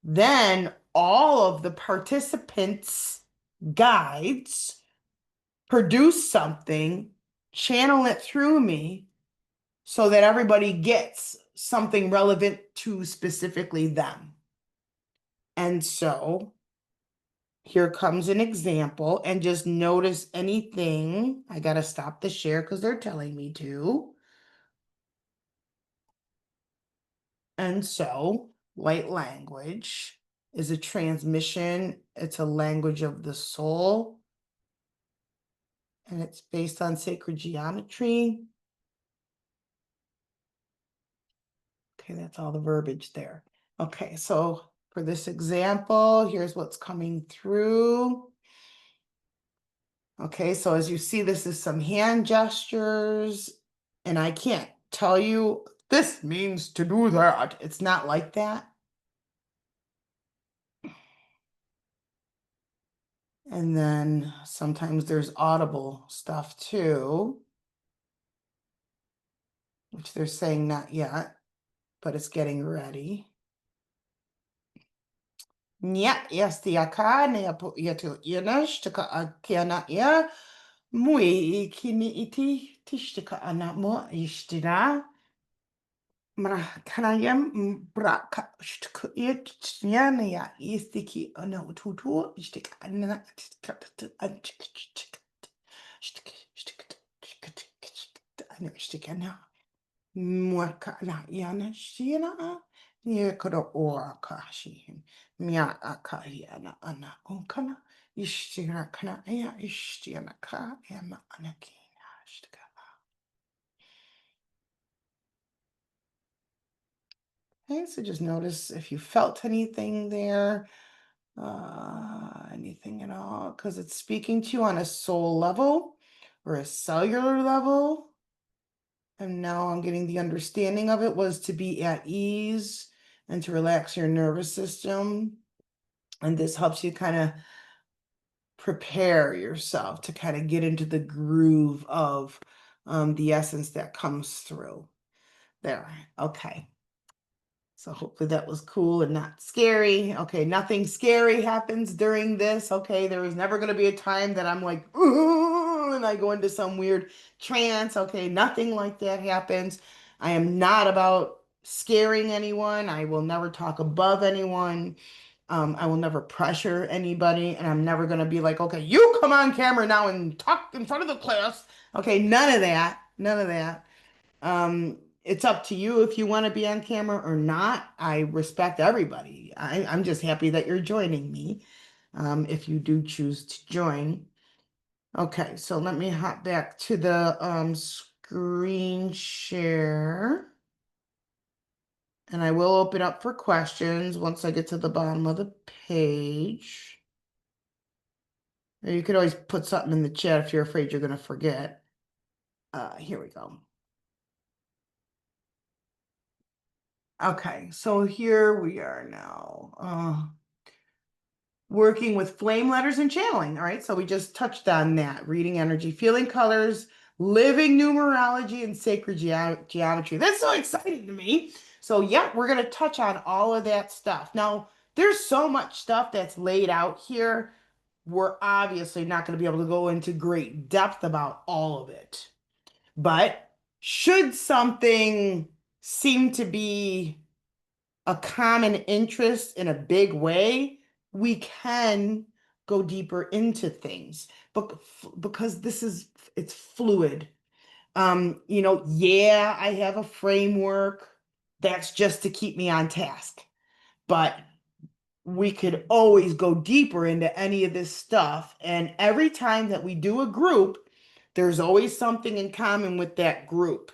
Then all of the participants' guides produce something, channel it through me so that everybody gets something relevant to specifically them. And so here comes an example, and just notice anything. I gotta stop the share because they're telling me to. And so, light language is a transmission, it's a language of the soul, and it's based on sacred geometry. Okay, that's all the verbiage there. Okay, so for this example, here's what's coming through. Okay, so as you see, this is some hand gestures, and I can't tell you this means to do that. It's not like that. And then sometimes there's audible stuff too, which they're saying not yet, but it's getting ready. Nya, esti aka ne apo yetu inash taka akiana ya mui kini iti tishtika anamo ishtina. Kanayam braka shtukuit ya istiki no tutu shtik anna shtik Mwaka na yana shina ye kodo ora kashi mia akayana ana onkana ishtira kana ya ishtiana ka ema anakina shtika. Okay, so just notice if you felt anything there, anything at all, because it's speaking to you on a soul level or a cellular level. And now I'm getting the understanding of it was to be at ease and to relax your nervous system. And this helps you kind of prepare yourself to kind of get into the groove of the essence that comes through. There. Okay. So hopefully that was cool and not scary. Okay, nothing scary happens during this. Okay, there is never going to be a time that I'm like, ooh, and I go into some weird trance. Okay, nothing like that happens. I am not about scaring anyone. I will never talk above anyone. I will never pressure anybody, and I'm never going to be like, okay, you come on camera now and talk in front of the class. Okay, none of that. None of that. It's up to you if you want to be on camera or not. I respect everybody. I'm just happy that you're joining me, if you do choose to join. Okay, so let me hop back to the screen share. And I will open up for questions once I get to the bottom of the page. Or you could always put something in the chat if you're afraid you're going to forget. Here we go. Okay, so here we are now. Working with flame letters and channeling. All right, so we just touched on that. Reading energy, feeling colors, living numerology, and sacred geometry. That's so exciting to me. So, yeah, we're going to touch on all of that stuff. Now, there's so much stuff that's laid out here. We're obviously not going to be able to go into great depth about all of it. But should something seem to be a common interest in a big way, we can go deeper into things. But because it's fluid. Yeah, I have a framework that's just to keep me on task. But we could always go deeper into any of this stuff. And every time that we do a group, there's always something in common with that group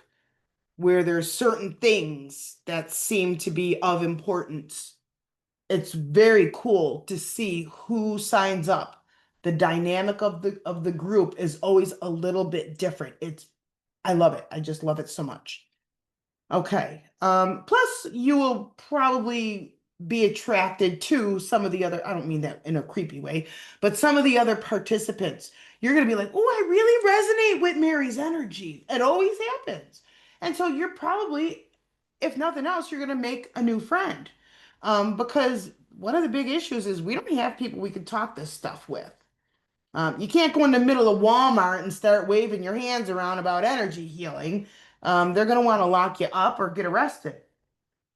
where there's certain things that seem to be of importance. It's very cool to see who signs up. The dynamic of the group is always a little bit different. I love it. I just love it so much. Okay. Plus you will probably be attracted to some of the other, I don't mean that in a creepy way, but some of the other participants. You're going to be like, oh, I really resonate with Mary's energy. It always happens. And so you're probably, if nothing else, you're going to make a new friend. Because one of the big issues is we don't have people we can talk this stuff with. You can't go in the middle of Walmart and start waving your hands around about energy healing. They're going to want to lock you up or get arrested.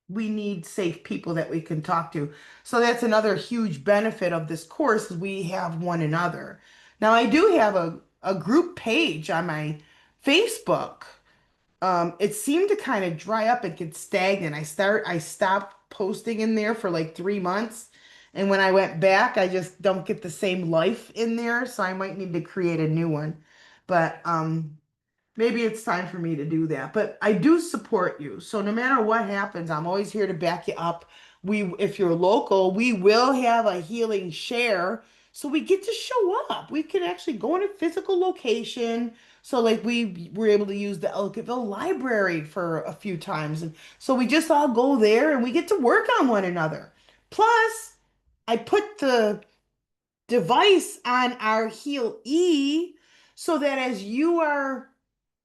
We need safe people that we can talk to. So that's another huge benefit of this course is we have one another. Now I do have a group page on my Facebook. it seemed to kind of dry up and get stagnant. I stopped posting in there for like 3 months. And when I went back, I just don't get the same life in there. So I might need to create a new one. But maybe it's time for me to do that. But I do support you. So no matter what happens, I'm always here to back you up. If you're local, we will have a healing share. So we get to show up. We can actually go in a physical location. So like we were able to use the Ellicottville Library for a few times. And so we just all go there and we get to work on one another. Plus, I put the device on our Heal E so that as you are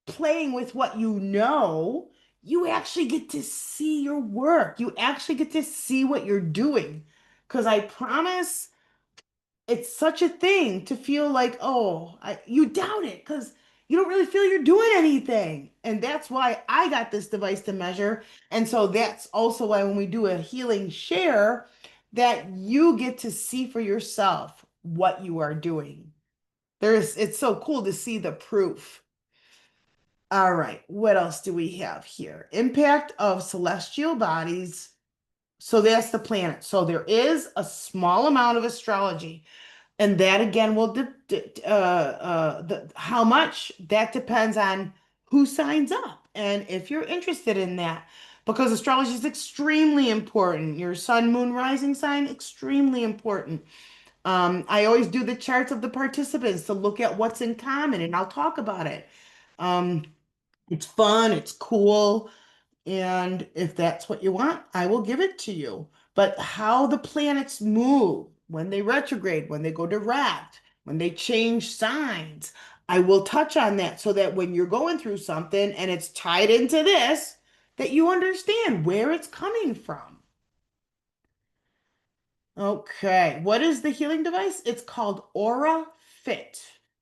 playing with what you know, you actually get to see your work. You actually get to see what you're doing. Because I promise it's such a thing to feel like, oh, you doubt it because you don't really feel you're doing anything. And that's why I got this device to measure. And so that's also why when we do a healing share, that you get to see for yourself what you are doing. It's so cool to see the proof. All right, what else do we have here? Impact of celestial bodies. So that's the planet. So there is a small amount of astrology, and that again will how much that depends on who signs up and if you're interested in that, because astrology is extremely important. Your sun, moon, rising sign, extremely important. I always do the charts of the participants to look at what's in common, and I'll talk about it. Um, it's fun, it's cool, and if that's what you want, I will give it to you. But how the planets move, when they retrograde, when they go direct, when they change signs, I will touch on that so that when you're going through something and it's tied into this, that you understand where it's coming from. Okay, what is the healing device? It's called Aura Fit.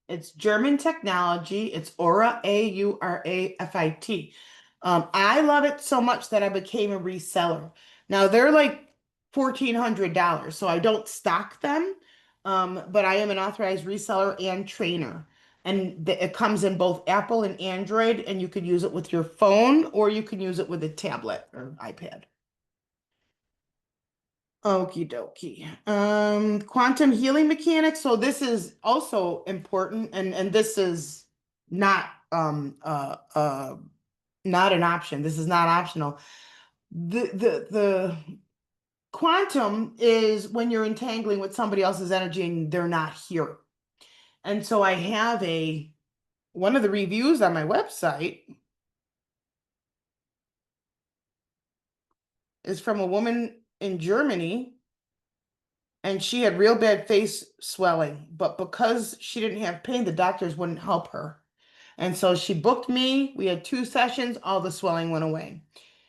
It's German technology. It's Aura, Aurafit. I love it so much that I became a reseller. Now they're like $1,400, so I don't stock them, but I am an authorized reseller and trainer. And it comes in both Apple and Android, and you could use it with your phone or you can use it with a tablet or iPad. Okie dokie. Quantum healing mechanics. So this is also important, and this is not not an option. This is not optional. The quantum is when you're entangling with somebody else's energy and they're not here. And so I have a one of the reviews on my website is from a woman in Germany, and she had real bad face swelling, but because she didn't have pain, the doctors wouldn't help her. And so she booked me. We had 2 sessions, all the swelling went away.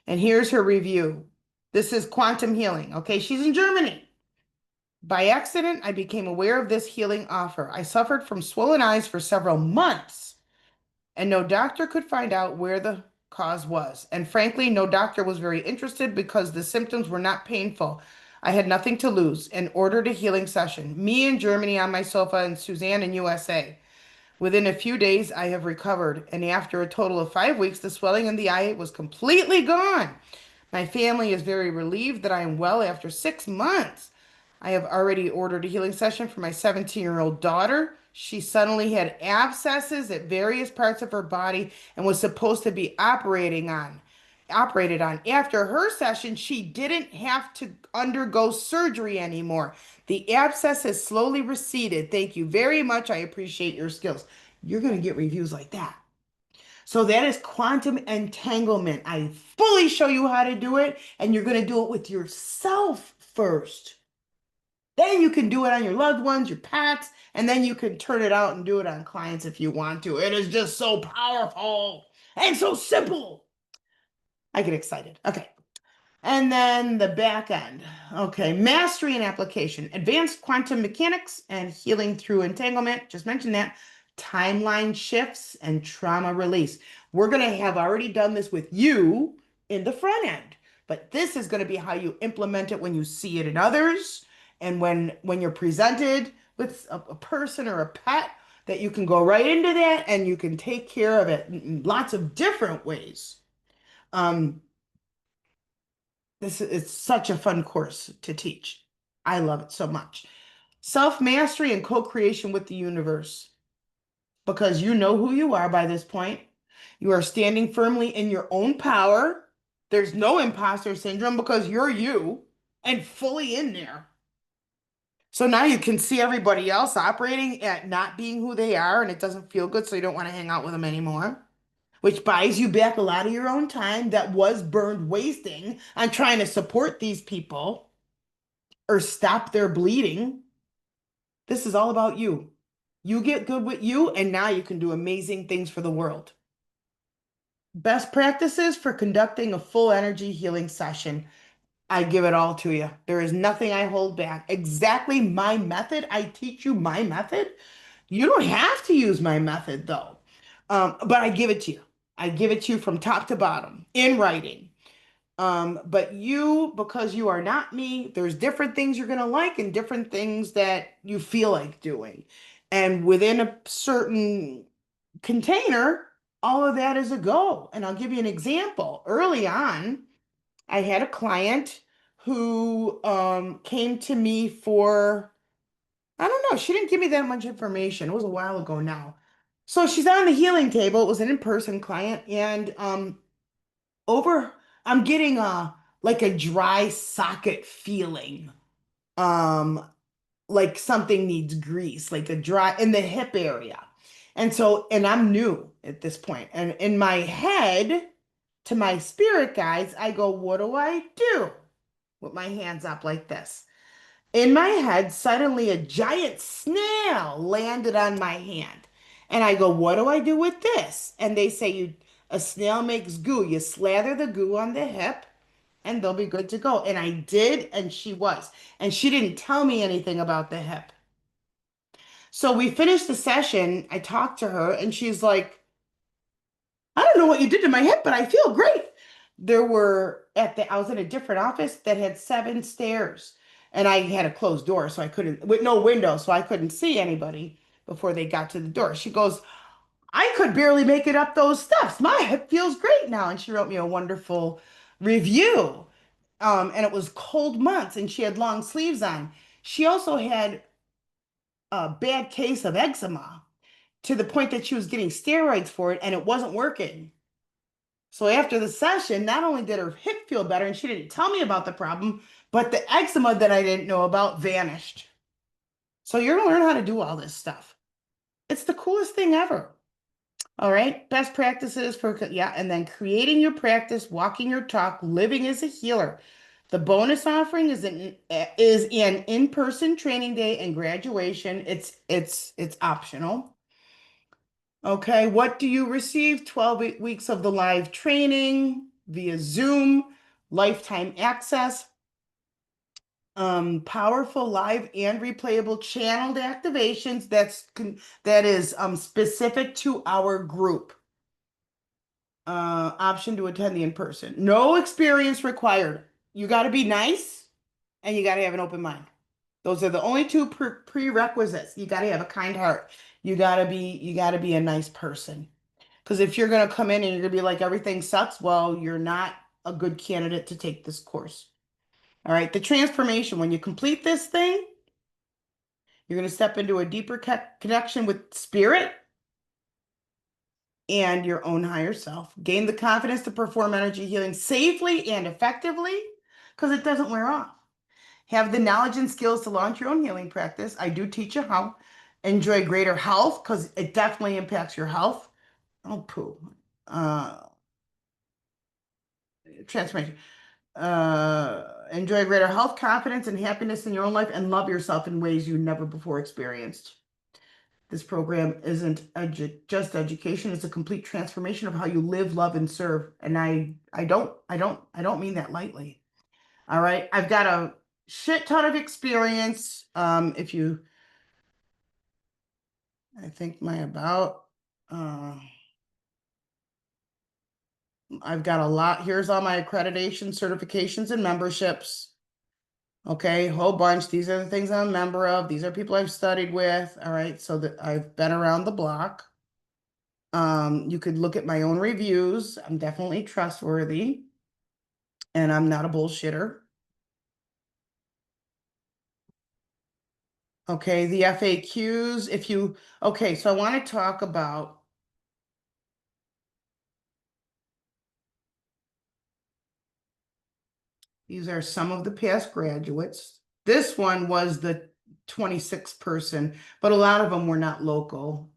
And here's her review. This is quantum healing. Okay, she's in Germany. By accident, I became aware of this healing offer. I suffered from swollen eyes for several months, and no doctor could find out where the cause was. And frankly, no doctor was very interested because the symptoms were not painful. I had nothing to lose and ordered a healing session. Me in Germany on my sofa and Suzanne in USA. Within a few days, I have recovered, and after a total of 5 weeks, the swelling in the eye was completely gone. My family is very relieved that I am well after 6 months. I have already ordered a healing session for my 17-year-old daughter. She suddenly had abscesses at various parts of her body and was supposed to be operated on. After her session, she didn't have to undergo surgery anymore. The abscess has slowly receded. Thank you very much. I appreciate your skills. You're going to get reviews like that. So that is quantum entanglement. I fully show you how to do it, and you're going to do it with yourself first. Then you can do it on your loved ones, your pets, and then you can turn it out and do it on clients if you want to. It is just so powerful and so simple. I get excited. Okay. And then the back end. Okay, mastery and application, advanced quantum mechanics and healing through entanglement. Just mentioned that. Timeline shifts and trauma release. We're going to have already done this with you in the front end, but this is going to be how you implement it when you see it in others and when you're presented with a person or a pet. that you can go right into that and you can take care of it in lots of different ways. Um, this is it's such a fun course to teach. I love it so much. Self-mastery and co-creation with the universe. Because you know who you are by this point. You are standing firmly in your own power. There's no imposter syndrome because you're you and fully in there. So now you can see everybody else operating at not being who they are, and it doesn't feel good, so you don't want to hang out with them anymore, which buys you back a lot of your own time that was burned wasting on trying to support these people or stop their bleeding. This is all about you. You get good with you, and now you can do amazing things for the world. Best practices for conducting a full energy healing session. I give it all to you. There is nothing I hold back. Exactly my method. I teach you my method. You don't have to use my method though. But I give it to you. I give it to you from top to bottom in writing. But you, because you are not me, there's different things you're going to like and different things that you feel like doing. And within a certain container, all of that is a go. And I'll give you an example. Early on, I had a client who came to me for, I don't know, she didn't give me that much information. It was a while ago now. So she's on the healing table. It was an in-person client, and over I'm getting a like a dry socket feeling. Um, like something needs grease, like a dry in the hip area. And so, and I'm new at this point. And in my head, to my spirit guides, I go, what do I do? With my hands up like this. In my head, suddenly a giant snail landed on my hand. And I go, what do I do with this? And they say, a snail makes goo. You slather the goo on the hip and they'll be good to go. And I did, and she was. And she didn't tell me anything about the hip. So we finished the session. I talked to her, and she's like, I don't know what you did to my hip, but I feel great. I was in a different office that had 7 stairs, and I had a closed door, so I couldn't, with no window, so I couldn't see anybody before they got to the door. She goes, I could barely make it up those steps. My hip feels great now. And she wrote me a wonderful review. And it was cold months, and she had long sleeves on. She also had a bad case of eczema to the point that she was getting steroids for it and it wasn't working. So after the session, not only did her hip feel better and she didn't tell me about the problem, but the eczema that I didn't know about vanished. So you're going to learn how to do all this stuff. It's the coolest thing ever. All right. Best practices for, yeah. And then creating your practice, walking your talk, living as a healer. The bonus offering is an in-person training day and graduation. It's optional. Okay, what do you receive? 12 weeks of the live training via Zoom, lifetime access, powerful live and replayable channeled activations that is specific to our group. Option to attend the in-person. No experience required. You got to be nice and you got to have an open mind. Those are the only two prerequisites. You got to have a kind heart. You got to be a nice person. Because if you're going to come in and you're going to be like, everything sucks, well, you're not a good candidate to take this course. All right. The transformation, when you complete this thing, you're going to step into a deeper connection with spirit and your own higher self. Gain the confidence to perform energy healing safely and effectively because it doesn't wear off. Have the knowledge and skills to launch your own healing practice. I do teach you how. Enjoy greater health because it definitely impacts your health. Oh, poo. Uh, Transformation. Enjoy greater health, confidence, and happiness in your own life, and love yourself in ways you never before experienced. This program isn't just education; it's a complete transformation of how you live, love, and serve. And I don't mean that lightly. All right, I've got a shit ton of experience. If you, I think my about. Uh, I've got a lot. Here's all my accreditation, certifications, and memberships. Okay, whole bunch. These are the things I'm a member of. These are people I've studied with. All right, so that I've been around the block. You could look at my own reviews. I'm definitely trustworthy and I'm not a bullshitter. Okay, the FAQs, okay, so I want to talk about, these are some of the past graduates. This one was the 26th person, but a lot of them were not local.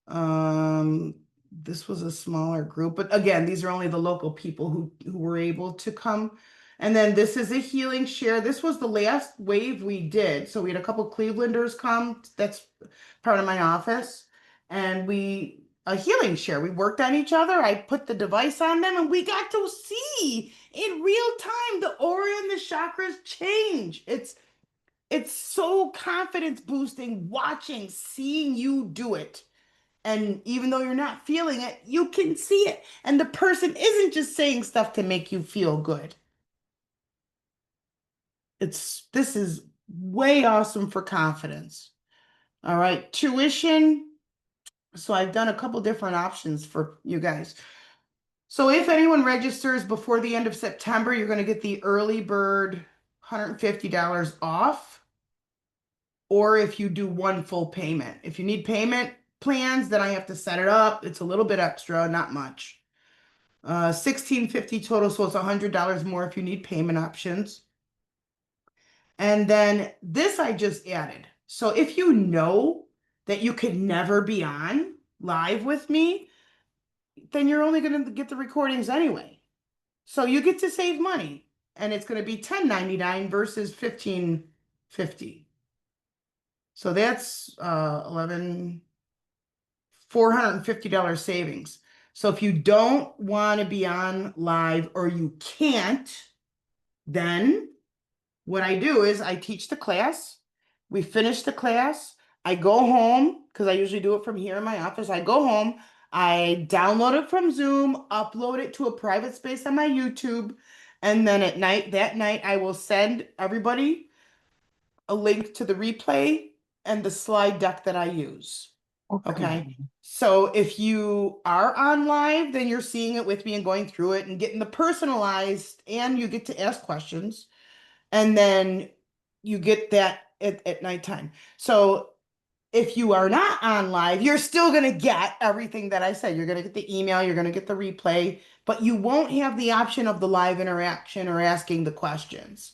Um, this was a smaller group, but again, these are only the local people who were able to come. And then this is a healing share. This was the last wave we did. So we had a couple Clevelanders come. That's part of my office. And a healing share. We worked on each other. I put the device on them and we got to see in real time the aura and the chakras change. It's so confidence boosting watching, seeing you do it. And even though you're not feeling it, you can see it. And the person isn't just saying stuff to make you feel good. This is way awesome for confidence. All right, tuition. So I've done a couple different options for you guys. So if anyone registers before the end of September, you're going to get the early bird $150 off. Or if you do one full payment. If you need payment plans, then I have to set it up. It's a little bit extra, not much. 1650 total, so it's $100 more if you need payment options. And then this I just added. So if you know that you could never be on live with me, then you're only going to get the recordings anyway. So you get to save money, and it's going to be 1099 versus 1550. So that's 11 $450 savings. So if you don't want to be on live or you can't, then what I do is I teach the class. We finish the class. I go home because I usually do it from here in my office. I go home. I download it from Zoom, upload it to a private space on my YouTube, and then at night, that night, I will send everybody a link to the replay and the slide deck that I use. Okay. Okay. So if you are on live, then you're seeing it with me and going through it and getting the personalized, and you get to ask questions. And then you get that at nighttime. So if you are not on live, you're still going to get everything that I said. You're going to get the email, you're going to get the replay, but you won't have the option of the live interaction or asking the questions.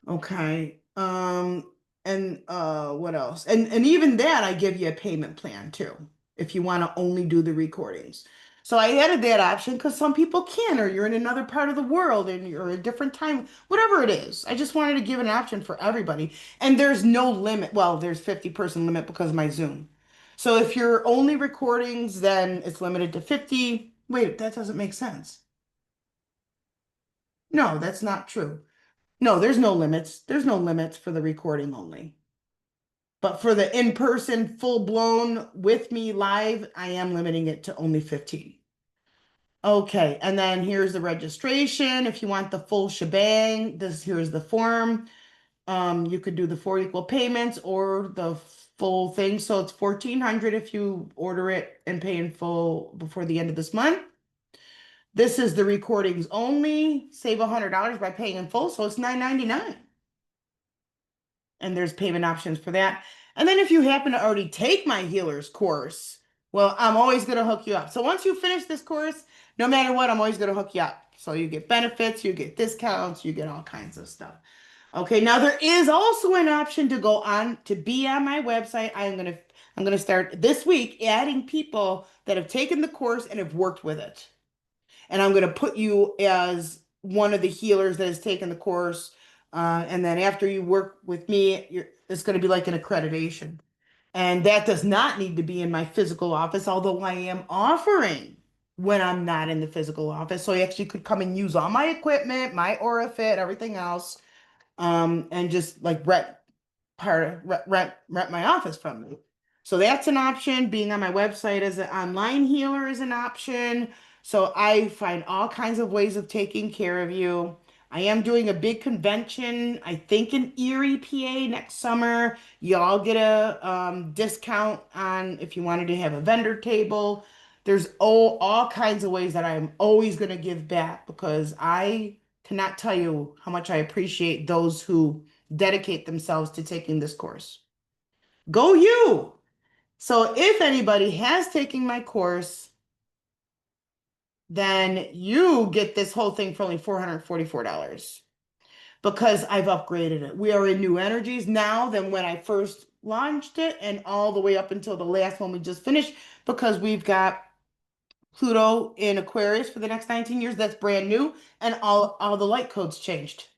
Okay. And what else? And even that I give you a payment plan too, if you want to only do the recordings. So I added that option because some people can, or you're in another part of the world and you're a different time, whatever it is. I just wanted to give an option for everybody. And there's no limit. Well, there's 50-person limit because of my Zoom. So if you're only recordings, then it's limited to 50. Wait, that doesn't make sense. No, that's not true. No, there's no limits. There's no limits for the recording only. But for the in-person, full-blown with me live, I am limiting it to only 15. Okay, and then here's the registration. If you want the full shebang, here's the form. You could do the 4 equal payments or the full thing. So it's 1,400 if you order it and pay in full before the end of this month. This is the recordings only. Save $100 by paying in full, so it's $9.99. And there's payment options for that. And then if you happen to already take my healers course, well, I'm always going to hook you up. So once you finish this course, no matter what, I'm always going to hook you up. So you get benefits, you get discounts, you get all kinds of stuff. Okay, now there is also an option to go on to be on my website. I'm gonna start this week adding people that have taken the course and have worked with it. And I'm going to put you as one of the healers that has taken the course. And then after you work with me, it's going to be like an accreditation. And that does not need to be in my physical office, although I am offering when I'm not in the physical office. So you actually could come and use all my equipment, my Aura Fit, everything else, and just like rent my office from me. So that's an option. Being on my website as an online healer is an option. So I find all kinds of ways of taking care of you. I am doing a big convention, I think in Erie, PA next summer. Y'all get a discount on if you wanted to have a vendor table. There's all kinds of ways that I'm always going to give back because I cannot tell you how much I appreciate those who dedicate themselves to taking this course. Go you! So if anybody has taken my course, then you get this whole thing for only $444 because I've upgraded it. We are in new energies now than when I first launched it and all the way up until the last one we just finished because we've got Pluto in Aquarius for the next 19 years. That's brand new and all the light codes changed.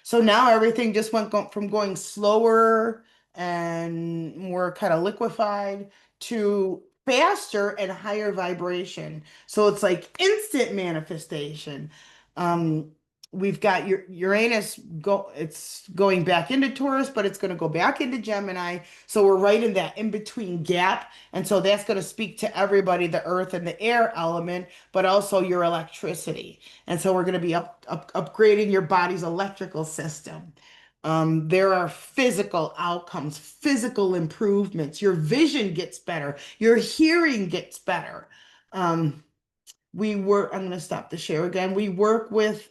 So now everything just went from going slower and more kind of liquefied to faster and higher vibration. So it's like instant manifestation. Um, we've got your it's going back into Taurus, but it's going to go back into Gemini. So we're right in that in between gap. And so that's going to speak to everybody, the earth and the air element, but also your electricity. And so we're going to be upgrading your body's electrical system. There are physical outcomes, physical improvements. Your vision gets better. Your hearing gets better. Um, I'm going to stop the share again. We work with,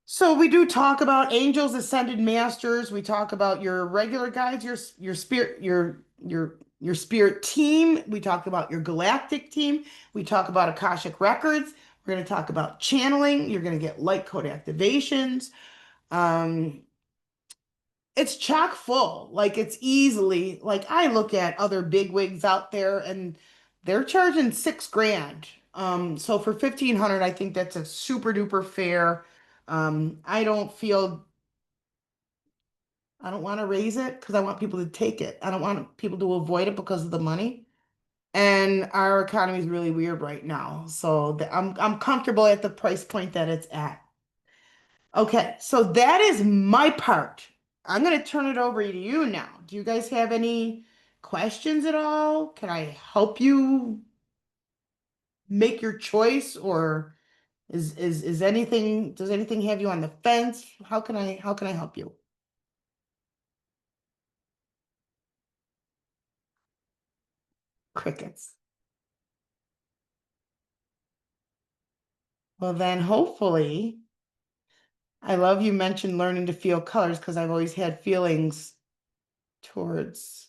so we do talk about angels, ascended masters. We talk about your regular guides, your spirit, your spirit team. We talk about your galactic team. We talk about Akashic records. We're going to talk about channeling. You're going to get light code activations. Um, it's chock full. Like it's easily like I look at other big wigs out there and they're charging 6 grand. So for 1,500, I think that's a super duper fair. I don't feel I don't want to raise it because I want people to take it. I don't want people to avoid it because of the money. And our economy is really weird right now. So I'm comfortable at the price point that it's at. Okay, so that is my part. I'm going to turn it over to you now. Do you guys have any questions at all? Can I help you make your choice or is anything does anything have you on the fence? How can I help you? Crickets. Well, then hopefully, I love you mentioned learning to feel colors because I've always had feelings towards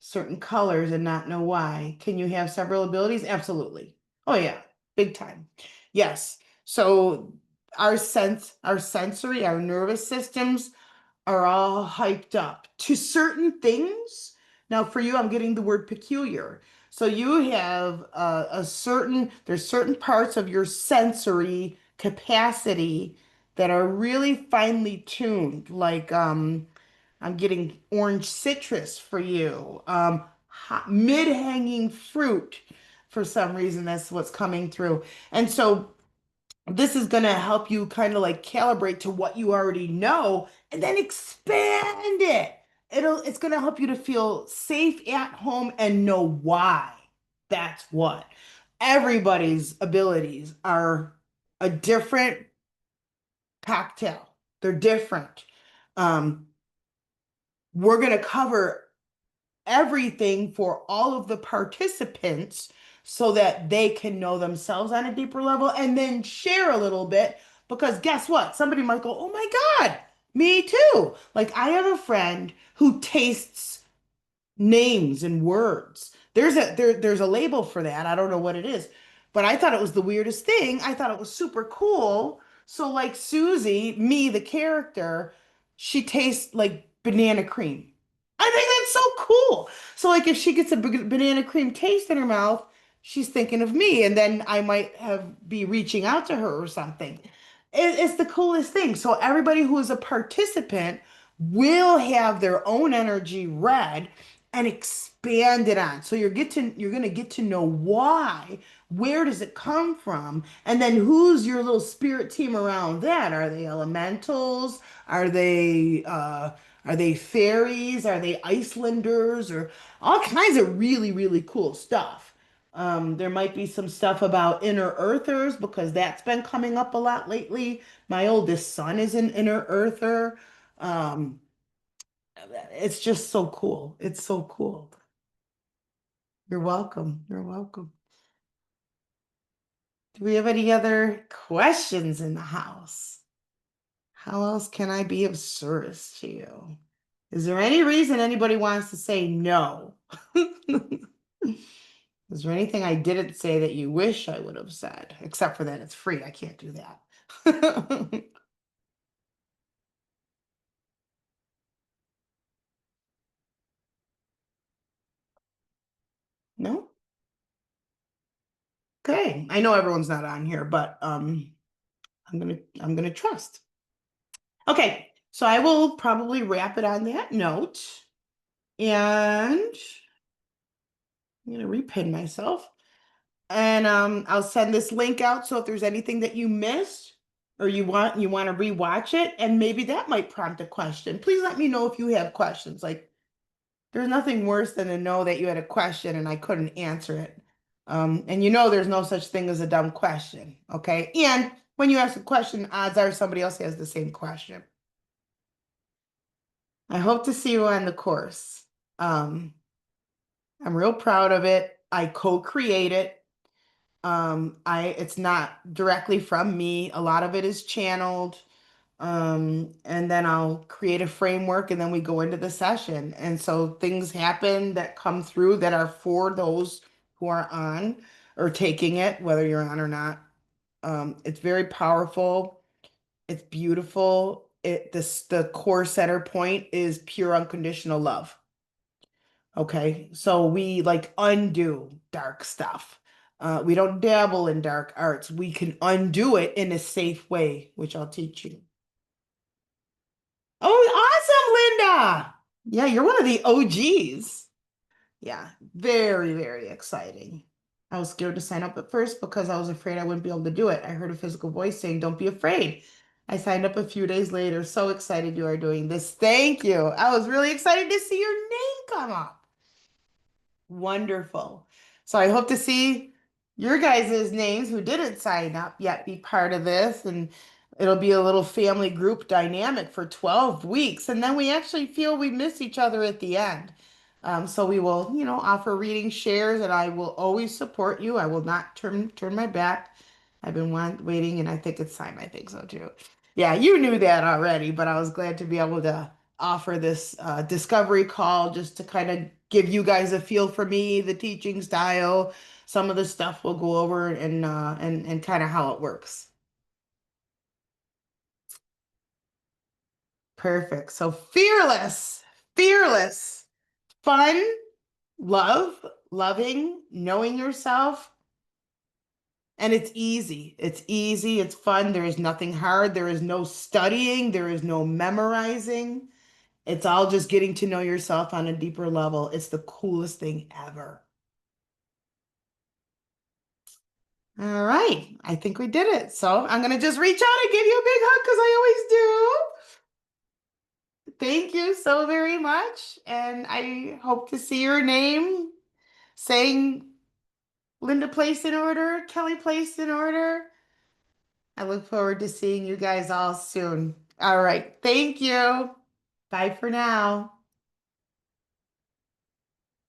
certain colors and not know why. Can you have several abilities? Absolutely. Oh yeah, big time. Yes. So our sensory, our nervous systems are all hyped up to certain things. Now, for you, I'm getting the word peculiar. So you have there's certain parts of your sensory capacity that are really finely tuned, like I'm getting orange citrus for you. Mid-hanging fruit for some reason. That's what's coming through. And so this is going to help you kind of like calibrate to what you already know and then expand it. It's going to help you to feel safe at home and know why. That's what. Everybody's abilities are a different cocktail. They're different. Um, we're going to cover everything for all of the participants so that they can know themselves on a deeper level and then share a little bit. Because guess what? Somebody might go, oh my God, me too. Like I have a friend who tastes names and words. There's a label for that. I don't know what it is, but I thought it was the weirdest thing. I thought it was super cool. So like Susie, me, the character, she tastes like banana cream. I think that's so cool. So like if she gets a banana cream taste in her mouth, she's thinking of me, and then I might have be reaching out to her or something. It's the coolest thing. So everybody who is a participant will have their own energy read and expand it on. So you're gonna get to know why, where does it come from, and then who's your little spirit team around that? Are they elementals? Are they fairies? Are they Icelanders? Or all kinds of really, really cool stuff. There might be some stuff about inner earthers because that's been coming up a lot lately. My oldest son is an inner earther. Um, it's just so cool. It's so cool. You're welcome. You're welcome. Do we have any other questions in the house? How else can I be of service to you? Is there any reason anybody wants to say no? Is there anything I didn't say that you wish I would have said? Except for that it's free. I can't do that. No? Okay. I know everyone's not on here, but I'm gonna trust. Okay, so I will probably wrap it on that note. And I'm gonna repin myself. And I'll send this link out. So if there's anything that you missed or you want to rewatch it, and maybe that might prompt a question. Please let me know if you have questions. Like there's nothing worse than to know that you had a question and I couldn't answer it. And there's no such thing as a dumb question. Okay. And when you ask a question, odds are somebody else has the same question. I hope to see you on the course. Um, I'm real proud of it. I co-create it. It's not directly from me. A lot of it is channeled. And then I'll create a framework and then we go into the session. And so things happen that come through that are for those who are on or taking it, whether you're on or not. It's very powerful. It's beautiful. The core center point is pure unconditional love. Okay, so we like undo dark stuff. We don't dabble in dark arts. We can undo it in a safe way, which I'll teach you. Oh, awesome, Linda. Yeah, you're one of the OGs. Yeah, very, very exciting. I was scared to sign up at first because I was afraid I wouldn't be able to do it. I heard a physical voice saying, "Don't be afraid." I signed up a few days later. So excited you are doing this. Thank you. I was really excited to see your name come up. Wonderful. So I hope to see your guys' names who didn't sign up yet be part of this. And it'll be a little family group dynamic for 12 weeks. And then we actually feel we miss each other at the end. So we will, offer reading shares and I will always support you. I will not turn my back. I've been waiting and I think it's time. I think so too. Yeah, you knew that already, but I was glad to be able to offer this discovery call just to kind of give you guys a feel for me, the teaching style, some of the stuff we'll go over and kind of how it works. Perfect. So fearless, fearless, fun, love, loving, knowing yourself. And it's easy. It's easy. It's fun. There is nothing hard. There is no studying. There is no memorizing. It's all just getting to know yourself on a deeper level. It's the coolest thing ever. All right. I think we did it. So I'm going to just reach out and give you a big hug because I always do. Thank you so very much. And I hope to see your name saying Linda placed in order, Kelly placed in order. I look forward to seeing you guys all soon. All right. Thank you. Bye for now.